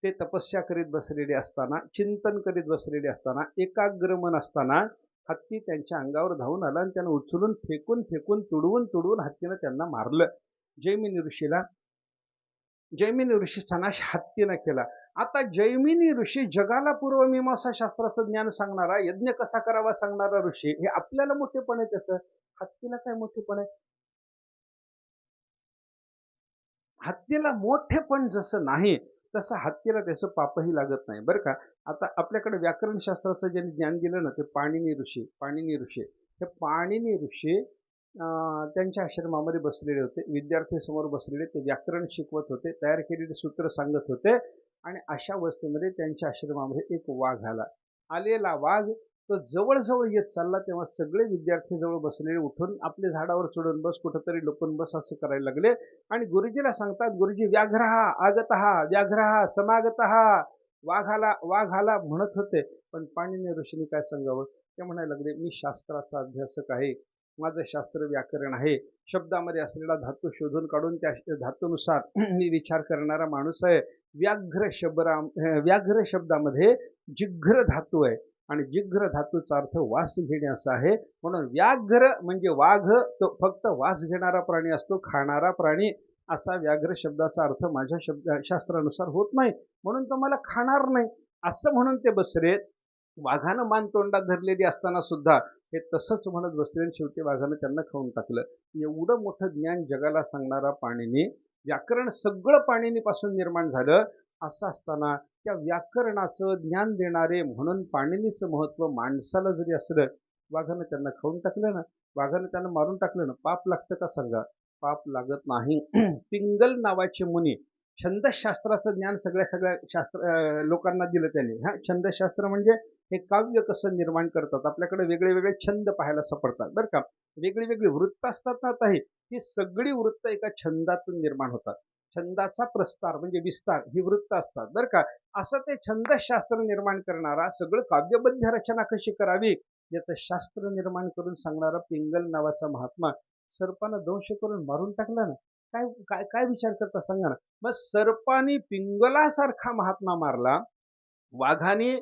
ते तपस्या करीत बसलेले असताना, चिंतन करीत बसलेले असताना, एकाग्र मन असताना हत्ती त्यांच्या अंगावर धावून आला आणि त्यानं उचलून फेकून फेकून तुडवून तुडवून हत्तीनं त्यांना मारलं. जैमिनी ऋषीला जैमिनी ऋषीचा नाश हत्तीनं केला. आता जैमिनी ऋषी जगाला पूर्वमीमांसा शास्त्राचं ज्ञान सांगणारा, यज्ञ कसा करावा सांगणारा ऋषी, हे आपल्याला मोठेपण आहे त्याचं. हत्तीला काय मोठेपण आहे? हत्तीला मोठेपण जसं नाही, तसं हत्तीला त्याचं पापही लागत नाही बरं का. आता आपल्याकडे व्याकरणशास्त्राचं ज्यांनी ज्ञान दिलं ना, ते पाणिनी ऋषी. हे पाणिनी ऋषी त्यांच्या आश्रमामध्ये बसलेले होते. विद्यार्थी समोर बसलेले, ते व्याकरण शिकवत होते, तयार केलेले सूत्र सांगत होते. आणि अशा अवस्थेमध्ये त्यांच्या आश्रमामध्ये एक वाघ आला. आलेला वाघ तो जवळ येत चालला तेव्हा सगळे विद्यार्थी जवळ बसलेले उठून आपले झाडावर चढून बस, कुठंतरी लपून बस असं करायला लागले. आणि गुरुजीला सांगतात, गुरुजी व्याघ्रः आगतः, व्याघ्रः समागतः, वाघ आला म्हणत होते. पण पाणिनी ऋषींनी काय सांगावं? ते म्हणायला लागले, मी शास्त्राचा अभ्यासक आहे, माझं शास्त्र व्याकरण आहे, शब्दामध्ये असलेला धातू शोधून काढून त्या धातूनुसार मी विचार करणारा माणूस आहे. व्याघ्र शब्दामध्ये जिघ्र धातू आहे आणि जिघ्र धातूचा अर्थ वास घेणे असा आहे. म्हणून व्याघ्र म्हणजे वाघ, तो फक्त वास घेणारा प्राणी असतो, खाणारा प्राणी असा व्याघ्र शब्दाचा अर्थ माझ्या शास्त्रानुसार होत नाही, म्हणून तो मला खाणार नाही असं म्हणून ते बसले. वाघानं मान तोंडात धरलेली असताना सुद्धा हे तसंच म्हणत बसले आणि शेवटी वाघानं त्यांना खाऊन टाकलं. एवढं मोठं ज्ञान जगाला सांगणारा पाणिनी, व्याकरण सगळं पाणिनीपासून निर्माण झालं. असं असताना त्या व्याकरणाचं ज्ञान देणारे म्हणून पाणिनीचं महत्त्व माणसाला जरी असलं, वाघानं त्यांना खाऊन टाकलं ना, वाघानं त्यांना मारून टाकलं ना, पाप लागतं का सांगा? पाप लागत नाही. पिंगल नावाचे मुनी, छंदशास्त्राचं ज्ञान सगळ्या लोकांना दिलं त्यांनी. छंदशास्त्र म्हणजे हे काव्य कसं निर्माण करतात. आपल्याकडे वेगळे वेगळे छंद पाहायला सापडतात बरं का. वेगळी वेगळी वृत्त असतात ना. आता ही सगळी वृत्त एका छंदातून निर्माण होतात. छंदाचा प्रस्तार म्हणजे विस्तार ही वृत्त असतात बरं का. असं ते छंदशास्त्र निर्माण करणारा, सगळं काव्यबद्ध रचना कशी करावी याचं शास्त्र निर्माण करून सांगणारा पिंगल नावाचा महात्मा सर्पानं दंश करून मारून टाकला ना. काय काय काय विचार करता सांगा ना. मग सर्पानी पिंगलासारखा महात्मा मारला, वाघाने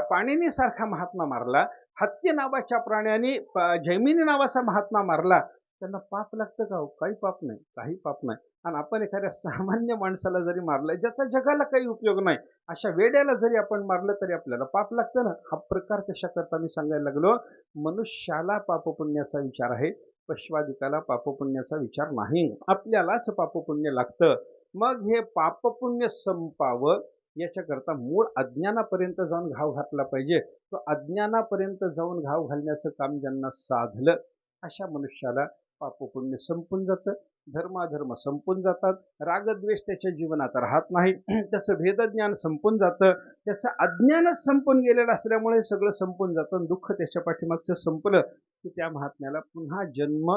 पाणिनीसारखा महात्मा मारला, हत्ती नावाच्या प्राण्याने जैमिनी नावाचा महात्मा मारला, त्यांना पाप लागतं का हो? काही पाप नाही, काही पाप नाही. आणि आपण एखाद्या सामान्य माणसाला जरी मारलं, ज्याचा जगाला काही उपयोग नाही, अशा वेड्याला जरी आपण मारलं तरी आपल्याला पाप लागतं ना. हा प्रकार कशा करता मी सांगायला लागलो. मनुष्याला पापपुण्याचा विचार आहे, पशवादिकाला पापपुण्याचा विचार नाही. आपल्यालाच पापपुण्य लागतं. मग हे पापपुण्य संपावं याच्याकरता मूळ अज्ञानापर्यंत जाऊन घाव घातला पाहिजे. तो अज्ञानापर्यंत जाऊन घाव घालण्याचं काम ज्यांना साधलं, अशा मनुष्याला पापपुण्य संपून जातं, धर्माधर्म संपून जातात, रागद्वेष त्याच्या जीवनात राहत नाही, त्याचं भेदज्ञान संपून जातं, त्याचं अज्ञानच संपून गेलेलं असल्यामुळे सगळं संपून जातं. दुःख त्याच्या पाठीमागचं संपलं की त्या महात्म्याला पुन्हा जन्म,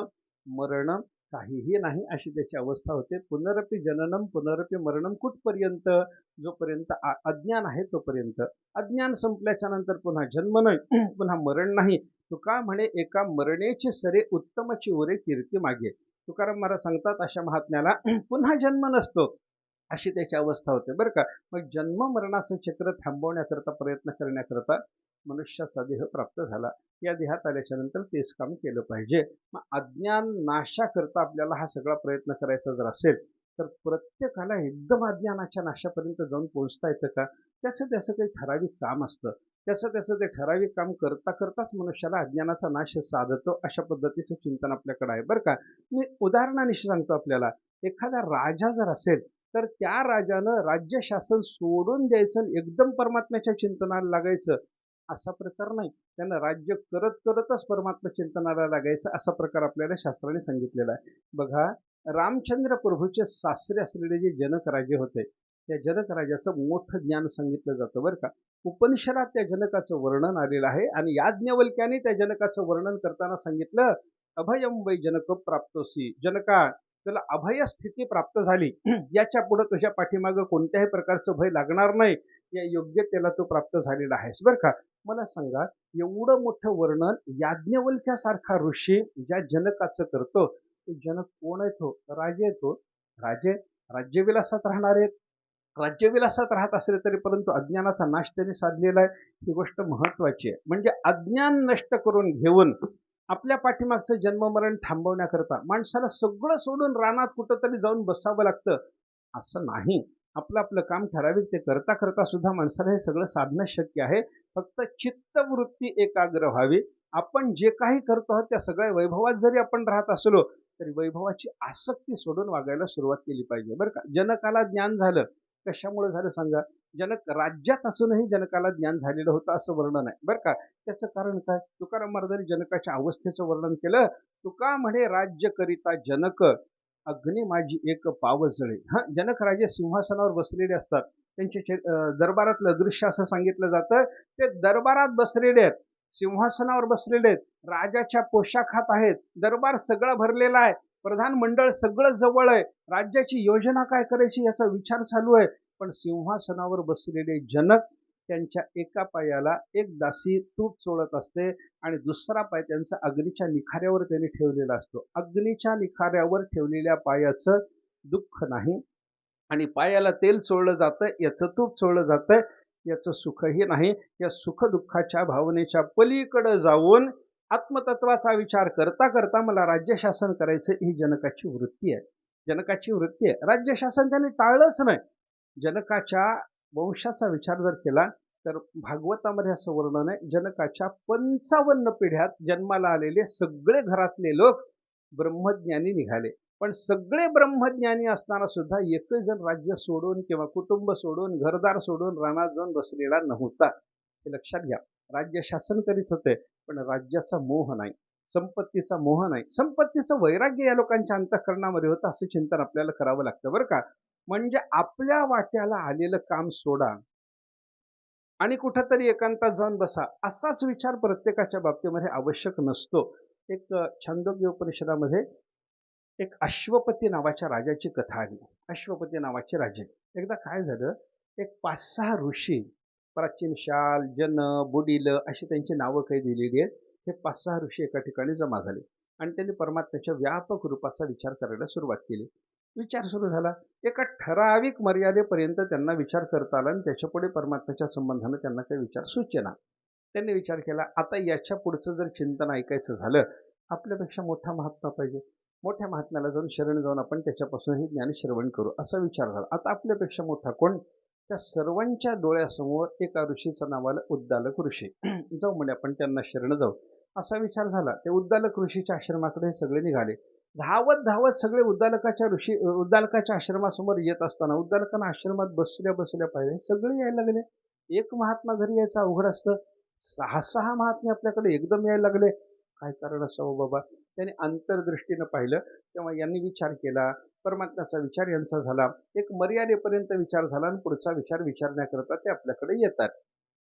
मरण काहीही नाही अशी त्याची अवस्था होते. पुनरपि जननम पुनरपि मरणम कुठपर्यंत? जोपर्यंत अज्ञान आहे तोपर्यंत. अज्ञान संपल्याच्या नंतर पुन्हा जन्म नाही, पुन्हा मरण नाही. तुका म्हणे एका मरणेची सरे उत्तमची उरे कीर्ती मागे. तुकाराम महाराज सांगतात अशा महात्म्याला पुन्हा जन्म नसतो अशी त्याची अवस्था होते बरं का. मग जन्म मरणाचं चक्र थांबवण्याकरता प्रयत्न करण्याकरता मनुष्याचा देह प्राप्त झाला. या देहात आल्याच्या नंतर तेच काम केलं पाहिजे. मग अज्ञान नाशाकरता आपल्याला हा सगळा प्रयत्न करायचा जर असेल तर प्रत्येकाला एकदम अज्ञानाच्या नाशापर्यंत जाऊन पोहोचता येतं का? त्याचं त्याचं काही ठराविक काम असतं. त्याचं ते ठराविक काम करता करताच मनुष्याला अज्ञानाचा नाश साधतो. अशा पद्धतीचं चिंतन आपल्याकडे आहे बरं का. मी उदाहरणानिशी सांगतो आपल्याला. एखादा राजा जर असेल तर त्या राजानं राज्य शासन सोडून द्यायचं एकदम परमात्म्याच्या चिंतनाला लागायचं असा प्रकार नाही. त्यांना राज्य करत करतच परमात्मा चिंतनाला लागायचं असा प्रकार आपल्याला शास्त्राने सांगितलेला आहे. बघा, रामचंद्र प्रभूचे सासरे असलेले जे जनक राजे होते त्या जनक राजाचं मोठं ज्ञान सांगितलं जातं बरं का. उपनिषदात त्या जनकाचं वर्णन आलेलं आहे आणि याज्ञवल्क्याने त्या जनकाचं वर्णन करताना सांगितलं, अभयं वै जनक प्राप्तोसी. जनका, तुला अभय स्थिती प्राप्त झाली. याच्या पुढे तुझ्या पाठीमागं कोणत्याही प्रकारचं भय लागणार नाही. या योग्यतेला तू प्राप्त झालेला आहेस बरं का. मला सांगा, एवढं मोठं वर्णन याज्ञवल्क्यासारखा ऋषी ज्या जनकाचं करतो ते जनक कोण आहे? तो राजे येतो. राजे राज्यविलासात राहणार आहेत. राज्यविलासात राहत असले तरी परंतु अज्ञानाचा नाश त्यांनी साधलेला आहे. ही गोष्ट महत्वाची आहे. म्हणजे अज्ञान नष्ट करून घेऊन आपल्या पाठीमागचं जन्ममरण थांबवण्याकरता माणसाला सगळं सोडून रानात कुठंतरी जाऊन बसावं लागतं असं नाही. आपलं आपलं काम ठराविक ते करता करता सुद्धा माणसाला हे सगळं साधणं शक्य आहे. फक्त चित्तवृत्ती एकाग्र व्हावी. आपण जे काही करतो आहोत त्या सगळ्या वैभवात जरी आपण राहत असलो तरी वैभवाची आसक्ती सोडून वागायला सुरुवात केली पाहिजे बरं का. जनकाला ज्ञान झालं, कशामुळे झालं सांगा? जनक राज्यात असूनही जनकाला ज्ञान झालेलं होतं असं वर्णन आहे बरं का. त्याचं कारण काय? तुकाराम महाराजांनी जनकाच्या अवस्थेचं वर्णन केलं. तुका म्हणे राज्य करिता जनक, अग्नी माझी एक पाव जळे. हा, जनक राजे सिंहासनावर बसलेले असतात. त्यांचे दरबारातलं दृश्य असं सांगितलं जातं, ते दरबारात बसलेले आहेत, सिंहासनावर बसलेले आहेत, राजाच्या पोशाखात आहेत, दरबार सगळा भरलेला आहे, प्रधान मंडळ सगळं जवळ आहे, राज्याची योजना काय करायची याचा विचार चालू आहे. पण सिंहासनावर बसलेले जनक त्यांच्या एका पायाला एक दासी तूप चोळत असते आणि दुसरा पाय त्यांचा अग्नीच्या निखाऱ्यावर त्यांनी ठेवलेला असतो. अग्नीच्या निखाऱ्यावर ठेवलेल्या पायाचं दुःख नाही आणि पायाला तेल चोळलं जातं, याचं तूप चोळलं जातं, याचं सुखही नाही. या सुख दुःखाच्या भावनेच्या पलीकडे जाऊन आत्मतत्वाचा विचार करता करता मला राज्य शासन करायचं ही जनकाची वृत्ती आहे. जनकाची वृत्ती आहे. राज्य शासन त्यांनी टाळलंच नाही. जनकाच्या वंशाचा विचार जर केला तर भागवतामध्ये असं वर्णन आहे, जनकाच्या 55 पिढ्यात जन्माला आलेले सगळे घरातले लोक ब्रह्मज्ञानी निघाले. पण सगळे ब्रह्मज्ञानी असताना सुद्धा एकही जण राज्य सोडून किंवा कुटुंब सोडून घरदार सोडून रानात जाऊन बसलेला नव्हता. हे लक्षात घ्या. राज्य शासन करीत होते पण राज्याचा मोह नाही, संपत्तीचा मोह नाही. संपत्तीचं वैराग्य या लोकांच्या अंतःकरणामध्ये होतं असं चिंतन आपल्याला करावं लागतं बरं का. म्हणजे आपल्या वाट्याला आलेलं काम सोडा आणि कुठंतरी एकांतात जाऊन बसा असाच विचार प्रत्येकाच्या बाबतीमध्ये आवश्यक नसतो. एक छांदोग्य उपनिषदामध्ये एक अश्वपती नावाच्या राजाची कथा आली. अश्वपती नावाचे राजे. एकदा काय झालं, एक 5-6 ऋषी, प्राचीन शाल, जन, बुडील अशी त्यांची नावं काही दिलेली आहेत. हे 5-6 ऋषी एका ठिकाणी जमा झाले आणि त्यांनी परमात्म्याच्या व्यापक रूपाचा विचार करायला सुरुवात केली. विचार सुरू झाला. एका ठराविक मर्यादेपर्यंत त्यांना विचार करता आला आणि त्याच्या पुढे परमात्म्याच्या संबंधाने त्यांना काही विचार सुचेना. त्यांनी विचार केला, आता याच्या पुढचं जर चिंतन ऐकायचं झालं, आपल्यापेक्षा मोठा महात्मा पाहिजे. मोठ्या महात्म्याला जाऊन शरण जाऊन आपण त्याच्यापासून हे ज्ञान श्रवण करू असा विचार झाला. आता आपल्यापेक्षा मोठा कोण? त्या सर्वांच्या डोळ्यासमोर एका ऋषीचं नाव आलं, उद्दालक ऋषी. जाऊ म्हणे आपण त्यांना शरण जाऊ असा विचार झाला. ते उद्दालक ऋषीच्या आश्रमाकडे हे सगळे निघाले. धावत धावत सगळे उद्दालकाच्या आश्रमासमोर येत असताना उद्दालकांना आश्रमात बसल्या बसल्या पाहिजे सगळे यायला लागले. एक महात्मा घरी यायचं अवघड असतं, 6-6 महात्मे आपल्याकडे एकदम यायला लागले. काय कारण असावं बाबा? त्यांनी अंतर्दृष्टीनं पाहिलं तेव्हा यांनी विचार केला. परमात्म्याचा विचार यांचा झाला. एक मर्यादेपर्यंत विचार झाला आणि पुढचा विचार विचारण्याकरता ते आपल्याकडे येतात.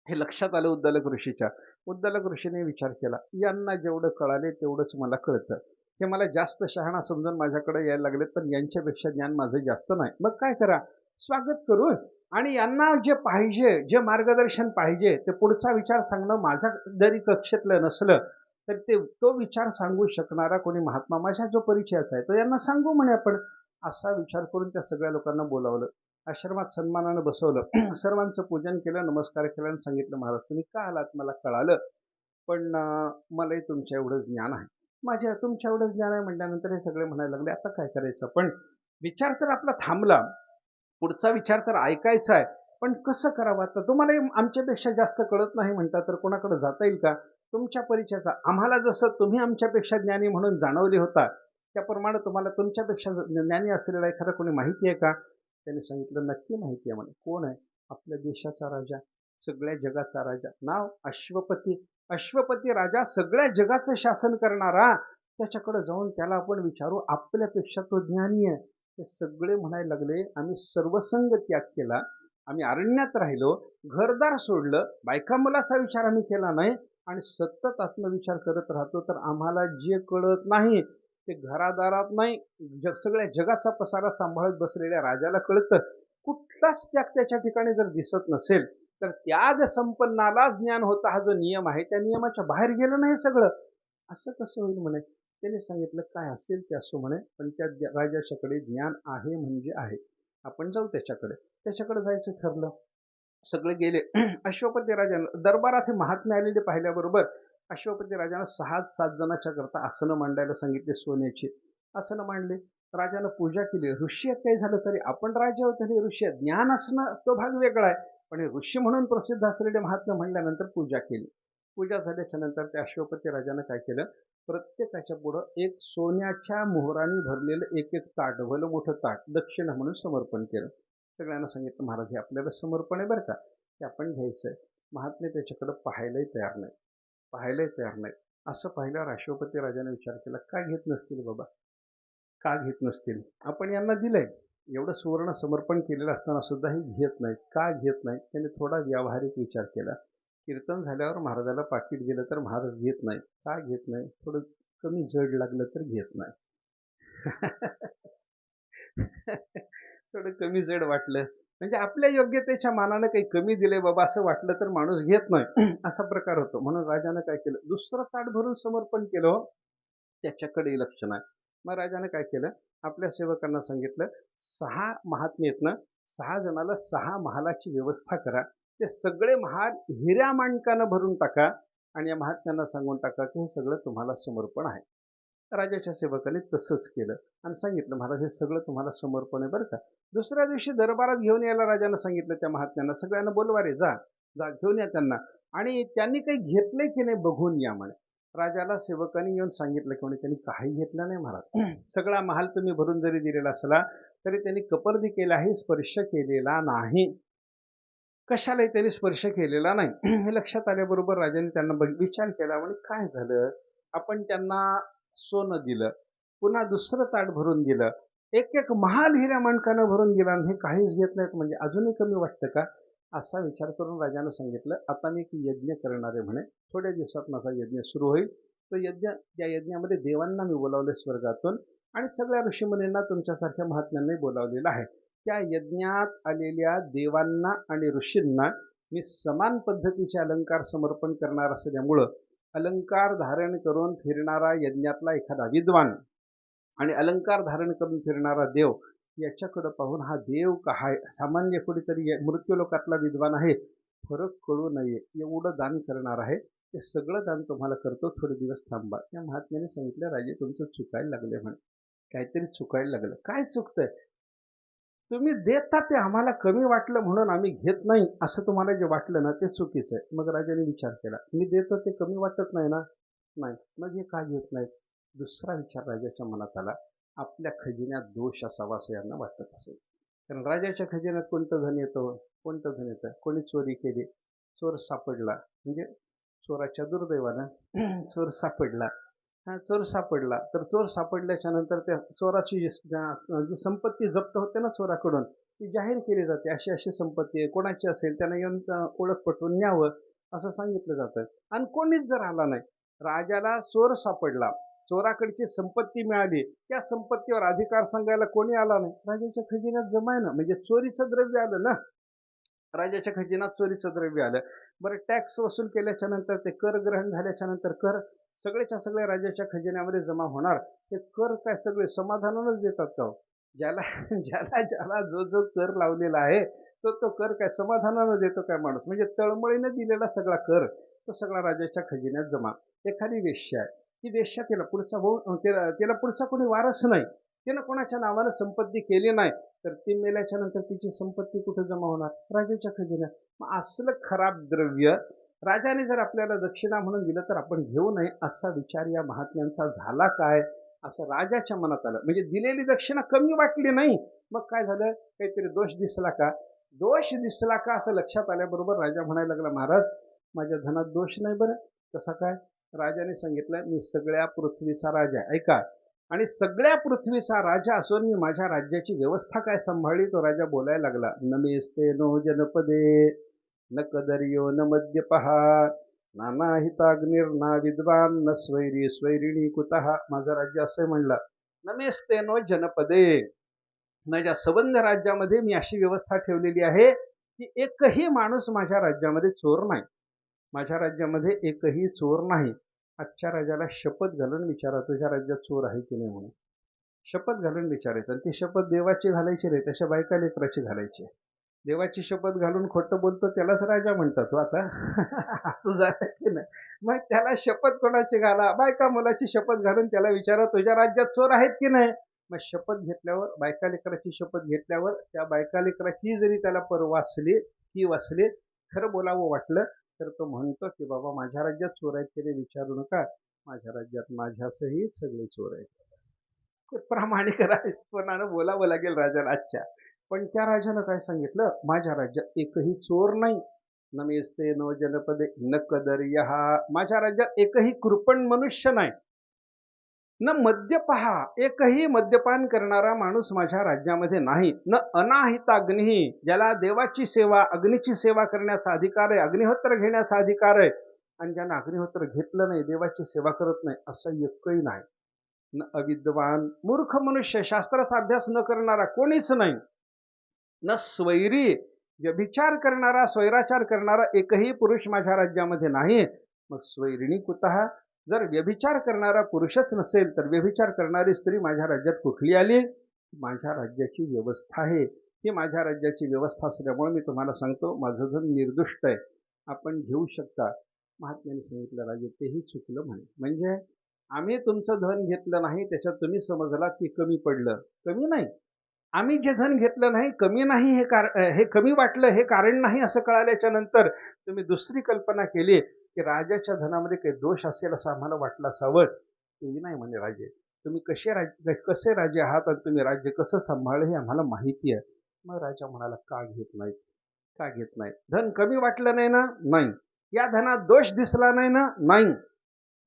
हे लक्षात आलं उद्दालक ऋषीच्या. उद्दालक ऋषीने विचार केला, यांना जेवढं कळाले तेवढंच मला कळतं. हे मला जास्त शहाणा समजून माझ्याकडे यायला लागलेत, पण यांच्यापेक्षा ज्ञान माझं जास्त नाही. मग काय करा, स्वागत करू आणि यांना जे पाहिजे, जे मार्गदर्शन पाहिजे, ते पुढचा विचार सांगणं माझ्या जरी कक्षेतलं नसलं, तर तो विचार सांगू शकणारा कोणी महात्मा माझ्या जो परिचयाचा आहे, तो यांना सांगू म्हणे आपण. असा विचार करून त्या सगळ्या लोकांना बोलावलं. आश्रमात सन्मानानं बसवलं. सर्वांचं पूजन केलं, नमस्कार केला आणि सांगितलं, महाराज तुम्ही का आलात मला कळालं, पण मलाही तुमच्या एवढं ज्ञान आहे. माझ्या तुमच्या एवढं ज्ञान आहे म्हटल्यानंतर हे सगळे म्हणायला लागले, आता काय करायचं, पण विचार तर आपला थांबला, पुढचा विचार तर ऐकायचा आहे, पण कसं करावं आता, तुम्हाला आमच्यापेक्षा जास्त कळत नाही म्हणता, तर कोणाकडे जाता येईल का, तुमच्या परिचयाचा, आम्हाला जसं तुम्ही आमच्यापेक्षा ज्ञानी म्हणून जाणवले होता, त्याप्रमाणे तुम्हाला तुमच्यापेक्षा ज्ञानी असलेला एखादा कोणी माहिती आहे का. त्यांनी सांगितलं, नक्की माहिती आहे म्हणे. कोण आहे. आपल्या देशाचा राजा, सगळ्या जगाचा राजा, नाव अश्वपती. अश्वपती राजा, सगळ्या जगाचं शासन करणारा, त्याच्याकडे जाऊन त्याला आपण विचारू, आपल्यापेक्षा तो ज्ञानी आहे. ते सगळे म्हणायला लागले, आम्ही सर्वसंग त्याग केला, आम्ही अरण्यात राहिलो, घरदार सोडलं, बायका मुलाचा विचार आम्ही केला नाही आणि सतत आत्मविचार करत राहतो, तर आम्हाला जे कळत नाही ते घरादारात नाही, सगळ्या जगाचा पसारा सांभाळत बसलेल्या राजाला कळतं. कुठलाच त्याग त्याच्या ठिकाणी जर दिसत नसेल, तर त्याग संपन्नालाच ज्ञान होता, हा जो नियम आहे त्या नियमाच्या बाहेर गेलं नाही सगळं. असं कसं होईल म्हणे. त्याने सांगितलं, काय असेल ते असो म्हणे, पण त्या राजाच्याकडे ज्ञान आहे म्हणजे आहे, आपण जाऊ त्याच्याकडे. त्याच्याकडे जायचं ठरलं. सगळे गेले. अश्वपती राजानं दरबारात हे महात्मे आलेले पाहिल्याबरोबर अश्वपती राजानं 6-7 जणांच्या करता आसनं मांडायला सांगितले, सोन्याची आसनं मांडली. राजानं पूजा केली. ऋषी आहेत काही झालं तरी, आपण राजा होत तरी ऋषी आहेत, ज्ञान असणं तो भाग वेगळा आहे, पण हे ऋषी म्हणून प्रसिद्ध असलेले महात्मे म्हणल्यानंतर पूजा केली. पूजा झाल्याच्या नंतर त्या अश्वपती राजानं काय केलं, प्रत्येकाच्या पुढं एक सोन्याच्या मोहराने भरलेलं एक एक ताट, भलं मोठं ताट दक्षिणा म्हणून समर्पण केलं. सगळ्यांना सांगितलं, महाराज हे आपल्याला समर्पण आहे बरं का, ते आपण घ्यायचं आहे. महात्मे त्याच्याकडे पाहायलाही तयार नाही, पाहायलाही तयार नाही. असं पाहिल्यावर अश्वपती राजाने विचार केला, का घेत नसतील बाबा, का घेत नसतील, आपण यांना दिलंय, एवढं सुवर्ण समर्पण केलेलं असताना सुद्धा हे घेत नाहीत, का घेत नाहीत. त्याने थोडा व्यावहारिक विचार केला. कीर्तन झाल्यावर महाराजाला पाकिट दिलं तर महाराज घेत नाही, का घेत नाही, थोडं कमी जड लागलं तर घेत नाही. थोडं कमी जड वाटलं म्हणजे आपल्या योग्यतेच्या मानानं काही कमी दिले बाबा असं वाटलं तर माणूस घेत नाही. असा प्रकार होतो. म्हणून राजानं काय केलं, दुसरं ताट भरून समर्पण केलं. त्याच्याकडे लक्ष नाही. मग राजाने काय केलं, आपल्या सेवकांना सांगितलं, 6 महात्मे आहेत ना, 6 जणाला 6 महालाची व्यवस्था करा, ते सगळे महाल हिऱ्या माणकानं भरून टाका आणि या महात्म्यांना सांगून टाका की हे सगळं तुम्हाला समर्पण आहे. राजाच्या सेवकाने तसंच केलं आणि सांगितलं, महाराज हे सगळं तुम्हाला समर्पण आहे बरं का. दुसऱ्या दिवशी दरबारात घेऊन यायला राजानं सांगितलं त्या महात्म्यांना, सगळ्यांना बोलवा रे, जा जा घेऊन या त्यांना, आणि त्यांनी काही घेतलंय की नाही बघून या म्हणे. राजाला सेवकांनी येऊन सांगितलं की त्यांनी काही घेतलं नाही महाराज. सगळा महाल तुम्ही भरून जरी दिलेला असला तरी त्यांनी कपर्दी केलाही, स्पर्श केलेला नाही. कशालाही त्यांनी स्पर्श केलेला नाही. हे लक्षात आल्याबरोबर राजाने त्यांना विचार केला, म्हणजे काय झालं, आपण त्यांना सोनं दिलं, पुन्हा दुसरं ताट भरून दिलं, एक एक महाल हिऱ्या माणकानं भरून दिला आणि हे काहीच घेत नाहीत, म्हणजे अजूनही कमी वाटतं का. असा विचार करून राजानं सांगितलं, आता मी एक यज्ञ करणार आहे म्हणे, थोड्या दिवसात माझा यज्ञ सुरू होईल. तो यज्ञ, त्या यज्ञामध्ये देवांना मी बोलावले स्वर्गातून आणि सगळ्या ऋषीमुनींना तुमच्यासारख्या महात्म्यांनाही बोलावलेलं आहे. त्या यज्ञात आलेल्या देवांना आणि ऋषींना मी समान पद्धतीचे अलंकार समर्पण करणार असल्यामुळं अलंकार धारण करून फिरणारा यज्ञातला एखादा विद्वान आणि अलंकार धारण करून फिरणारा देव याच्याकडे पाहून हा देव का आहे, सामान्य कुठेतरी मृत्यूलोकातला विद्वान आहे, फरक कळू नये एवढं दान करणार आहे. ते सगळं दान तुम्हाला करतो, थोडे दिवस थांबा. त्या महात्म्याने सांगितलं, राजे तुमचं चुकायला लागले म्हणे, काहीतरी चुकायला लागलं. काय चुकतंय, तुम्ही देता ते आम्हाला कमी वाटलं म्हणून आम्ही घेत नाही, असं तुम्हाला जे वाटलं ना ते चुकीचं आहे. मग राजाने विचार केला, मी देतो ते कमी वाटत नाही ना, नाही, मग हे का घेत नाहीत. दुसरा विचार राजाच्या मनात आला, आपल्या खजिन्यात दोष असावा असं यांना वाटत असेल. कारण राजाच्या खजिन्यात कोणतं धन येतं, कोणतं धन येतं, कोणी चोरी केली, चोर सापडला, म्हणजे चोराच्या दुर्दैवानं चोर सापडला. हा चोर सापडला तर चोर सापडल्याच्या नंतर त्या चोराची जी संपत्ती जप्त होते ना चोराकडून, ती जाहीर केली जाते, अशी अशी संपत्ती आहे, कोणाची असेल त्यांना येऊन ओळख पटवून न्यावं असं सांगितलं जातं. आणि कोणीच जर आला नाही, राजाला चोर सापडला चोराकडची संपत्ती मिळाली, त्या संपत्तीवर अधिकार सांगायला कोणी आला नाही. राजाच्या खजिन्यात जमा आहे ना, म्हणजे चोरीचं द्रव्य आलं ना. राजाच्या खजिन्यात चोरीचं द्रव्य आलं. बरं, टॅक्स वसूल केल्याच्या नंतर, ते कर ग्रहण झाल्याच्या नंतर कर सगळेच्या सगळे राजाच्या खजिन्यामध्ये जमा होणार. ते कर काय सगळे समाधानानच देतात का हो? ज्याला ज्याला ज्याला जो जो कर लावलेला आहे तो तो कर काय समाधानानं देतो काय माणूस? म्हणजे तळमळीने दिलेला सगळा कर तो सगळा राजाच्या खजिन्यात जमा. एखादी वेश्या आहे, ती वेश्या, तिला पुढचा भाऊ, तिला पुढचा कोणी वारस नाही, तिनं कोणाच्या नावानं संपत्ती केली नाही, तर ती मेल्याच्या नंतर तिची संपत्ती कुठे जमा होणार? राजाच्या खजिन्यात. मग असलं खराब द्रव्य राजाने जर आपल्याला दक्षिणा म्हणून दिलं तर आपण घेऊ नये असा विचार या महात्म्यांचा झाला काय, असं राजाच्या मनात आलं. म्हणजे दिलेली दक्षिणा कमी वाटली नाही. मग काय झालं? काहीतरी दोष दिसला का? दोष दिसला का असं लक्षात आल्याबरोबर राजा म्हणायला लागला, महाराज माझ्या धनात दोष नाही. बरं, कसा काय? राजाने सांगितलं, मी सगळ्या पृथ्वीचा राजा आहे, ऐका, आणि सगळ्या पृथ्वीचा राजा असून मी माझ्या राज्याची व्यवस्था काय सांभाळली. तो राजा बोलायला लागला, नमेस्ते नो जनपदे न कदर्यो न मद्यपहा नानाहिताग्निर्ना विद्वान न स्वैरी स्वैरिणी कुतः. माझं राज्य असं म्हणलं, नमेस्ते नो जनपदे, माझ्या सबंध राज्यामध्ये मी अशी व्यवस्था ठेवलेली आहे की एकही माणूस माझ्या राज्यामध्ये चोर नाही. माझ्या राज्यामध्ये एकही चोर नाही. आजच्या राजाला शपथ घालून विचारा, तुझ्या राज्यात चोर आहे की नाही म्हणून. शपथ घालून विचारायचं. आणि ती शपथ देवाची घालायची नाही, त्याच्या बायका लेकराची घालायची. देवाची शपथ घालून खोटं बोलतो त्यालाच राजा म्हणतात हो आता. असं झालं की नाही? मग त्याला शपथ कोणाची घाला? बायका मुलाची शपथ घालून त्याला विचारा, तुझ्या राज्यात चोर आहेत की नाही? मग शपथ घेतल्यावर, बायका लेकराची शपथ घेतल्यावर, त्या बायका लेकराची जरी त्याला वाचली, ती वाचली, खरं बोलावं वाटलं तर तो म्हणतो की बाबा माझ्या राज्यात चोर आहेत की नाही विचारू नका, माझ्या राज्यात माझ्यासहित सगळे चोर आहेत. प्रामाणिक राजपणानं बोलावं लागेल राजाला आजच्या. पण त्या राजानं काय सांगितलं, माझ्या राज्यात एकही चोर नाही. नमेस्ते नो जनपदे न कदर्यः, माझ्या राज्यात एकही कृपण मनुष्य नाही. न मद्यपहा, एकही मद्यपान करणारा माणूस माझ्या राज्यामध्ये नाही. न अनाहिताग्नी, ज्याला देवाची सेवा, अग्नीची सेवा करण्याचा अधिकार आहे, अग्निहोत्र घेण्याचा अधिकार आहे, आणि ज्यानं अग्निहोत्र घेतलं नाही, देवाची सेवा करत नाही, असं एकही नाही. न अविद्वान, मूर्ख मनुष्य, शास्त्राचा अभ्यास न करणारा कोणीच नाही. न स्वैरी, व्यभिचार करणारा, स्वैराचार करणारा एकही पुरुष माझ्या राज्यामध्ये नाही. मग स्वैरिणी कुतः, जर व्यभिचार करणारा पुरुषच नसेल तर व्यभिचार करणारी स्त्री माझ्या राज्यात कुठली आली? माझ्या राज्याची व्यवस्था आहे. ही माझ्या राज्याची व्यवस्था असल्यामुळे मी तुम्हाला सांगतो, माझं धन निर्दुष्ट आहे, आपण घेऊ शकता. महात्म्याने सांगितलं, राजे तेही चुकलं म्हणे. म्हणजे आम्ही तुमचं धन घेतलं नाही, त्याच्यात तुम्ही समजला की कमी पडलं. कमी नाही. आम्ही जे धन घेतलं नाही, कमी नाही, हे कमी वाटलं, हे कारण नाही असं कळाल्याच्या नंतर तुम्ही दुसरी कल्पना केली की राजाच्या धनामध्ये काही दोष असेल असं आम्हाला वाटलं असावं. तेही नाही म्हणे राजे. तुम्ही कसे राजे आहात आणि तुम्ही राज्य कसं सांभाळलं हे आम्हाला माहिती आहे. मग राजा म्हणाला, का घेत नाहीत? का घेत नाहीत? धन कमी वाटलं नाही ना? नाही. या धनात दोष दिसला नाही ना? नाही.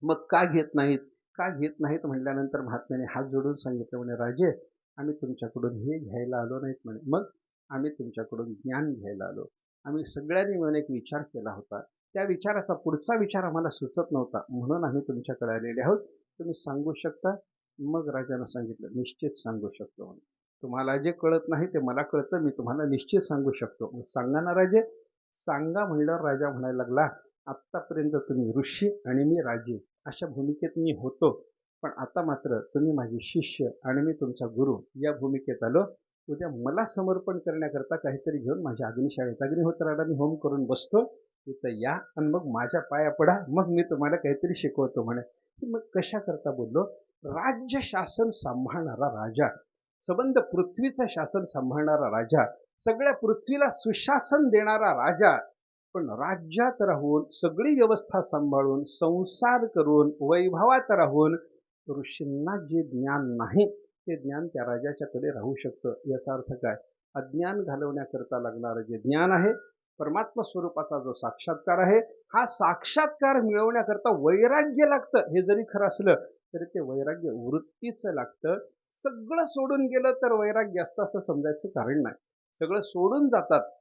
मग का घेत नाहीत? का घेत नाहीत म्हटल्यानंतर महात्म्याने हात जोडून सांगितलं, म्हणे राजे आम्ही तुमच्याकडून हे घ्यायला आलो नाहीत म्हणे. मग आम्ही तुमच्याकडून ज्ञान घ्यायला आलो. आम्ही सगळ्यांनी मिळून एक विचार केला होता, त्या विचाराचा पुढचा विचार आम्हाला सुचत नव्हता, म्हणून आम्ही तुमच्याकडे आलेले आहोत. तुम्ही सांगू शकता? मग राजानं सांगितलं, निश्चित सांगू शकतो म्हणे. तुम्हाला जे कळत नाही ते मला कळतं, मी तुम्हाला निश्चित सांगू शकतो. मग सांगा ना राजे. सांगा म्हणल्यावर राजा म्हणायला लागला, आत्तापर्यंत तुम्ही ऋषी आणि मी राजे अशा भूमिकेत मी होतो, पण आता मात्र तुम्ही माझे शिष्य आणि मी तुमचा गुरु या भूमिकेत आलो. उद्या मला समर्पण करण्याकरता काहीतरी घेऊन माझ्या अग्निशाळेत, अग्निहोत्राला मी होम करून बसतो, तिथं या आणि मग माझ्या पाया पडा, मग मी तुम्हाला काहीतरी शिकवतो म्हणे. मग कशा करता बोललो? राज्य शासन सांभाळणारा राजा, सबंध पृथ्वीचं शासन सांभाळणारा राजा, सगळ्या पृथ्वीला सुशासन देणारा राजा, पण राज्यात राहून सगळी व्यवस्था सांभाळून संसार करून वैभवात राहून ऋषींना जे ज्ञान नाही ते ज्ञान त्या राजाच्याकडे राहू शकतं. याचा अर्थ काय? अज्ञान घालवण्याकरता लागणारं जे ज्ञान आहे, परमात्मा स्वरूपाचा जो साक्षात्कार आहे, हा साक्षात्कार मिळवण्याकरता वैराग्य लागतं. हे जरी खरं असलं तरी ते वैराग्य वृत्तीचं लागतं. सगळं सोडून गेलं तर वैराग्य असतं असं समजायचं कारण नाही. सगळं सोडून जातात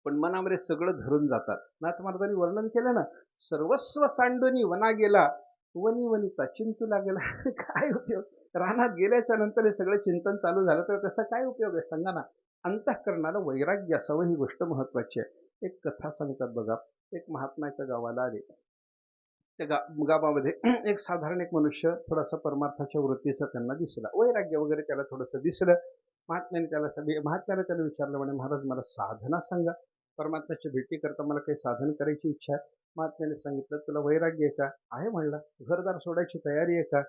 पण मनामध्ये सगळं धरून जातात. नाथ महाराजांनी वर्णन केलं ना, सर्वस्व सांडूनी वना गेला वनी वनिता चिंतू लागेल. काय उपयोग? रानात गेल्याच्या नंतर हे सगळं चिंतन चालू झालं तर त्याचा काय उपयोग आहे सांगा ना? अंतःकरणाला वैराग्य असावं ही गोष्ट महत्वाची आहे. एक कथा सांगतात बघा. एक महात्मा एका गावाला आले. त्या गावामध्ये एक साधारण एक मनुष्य थोडासा परमार्थाच्या वृत्तीचा त्यांना दिसला. वैराग्य वगैरे त्याला थोडंसं दिसलं. महात्म्याने त्याला विचारलं म्हणे, "महाराज मला साधना सांगा. परमात्म्याच्या भेटीकरता मला काही साधन करायची इच्छा आहे." महात्म्याने सांगितलं, "तुला वैराग्य आहे का?" "आहे" म्हणला. "घरदार सोडायची तयारी आहे का?"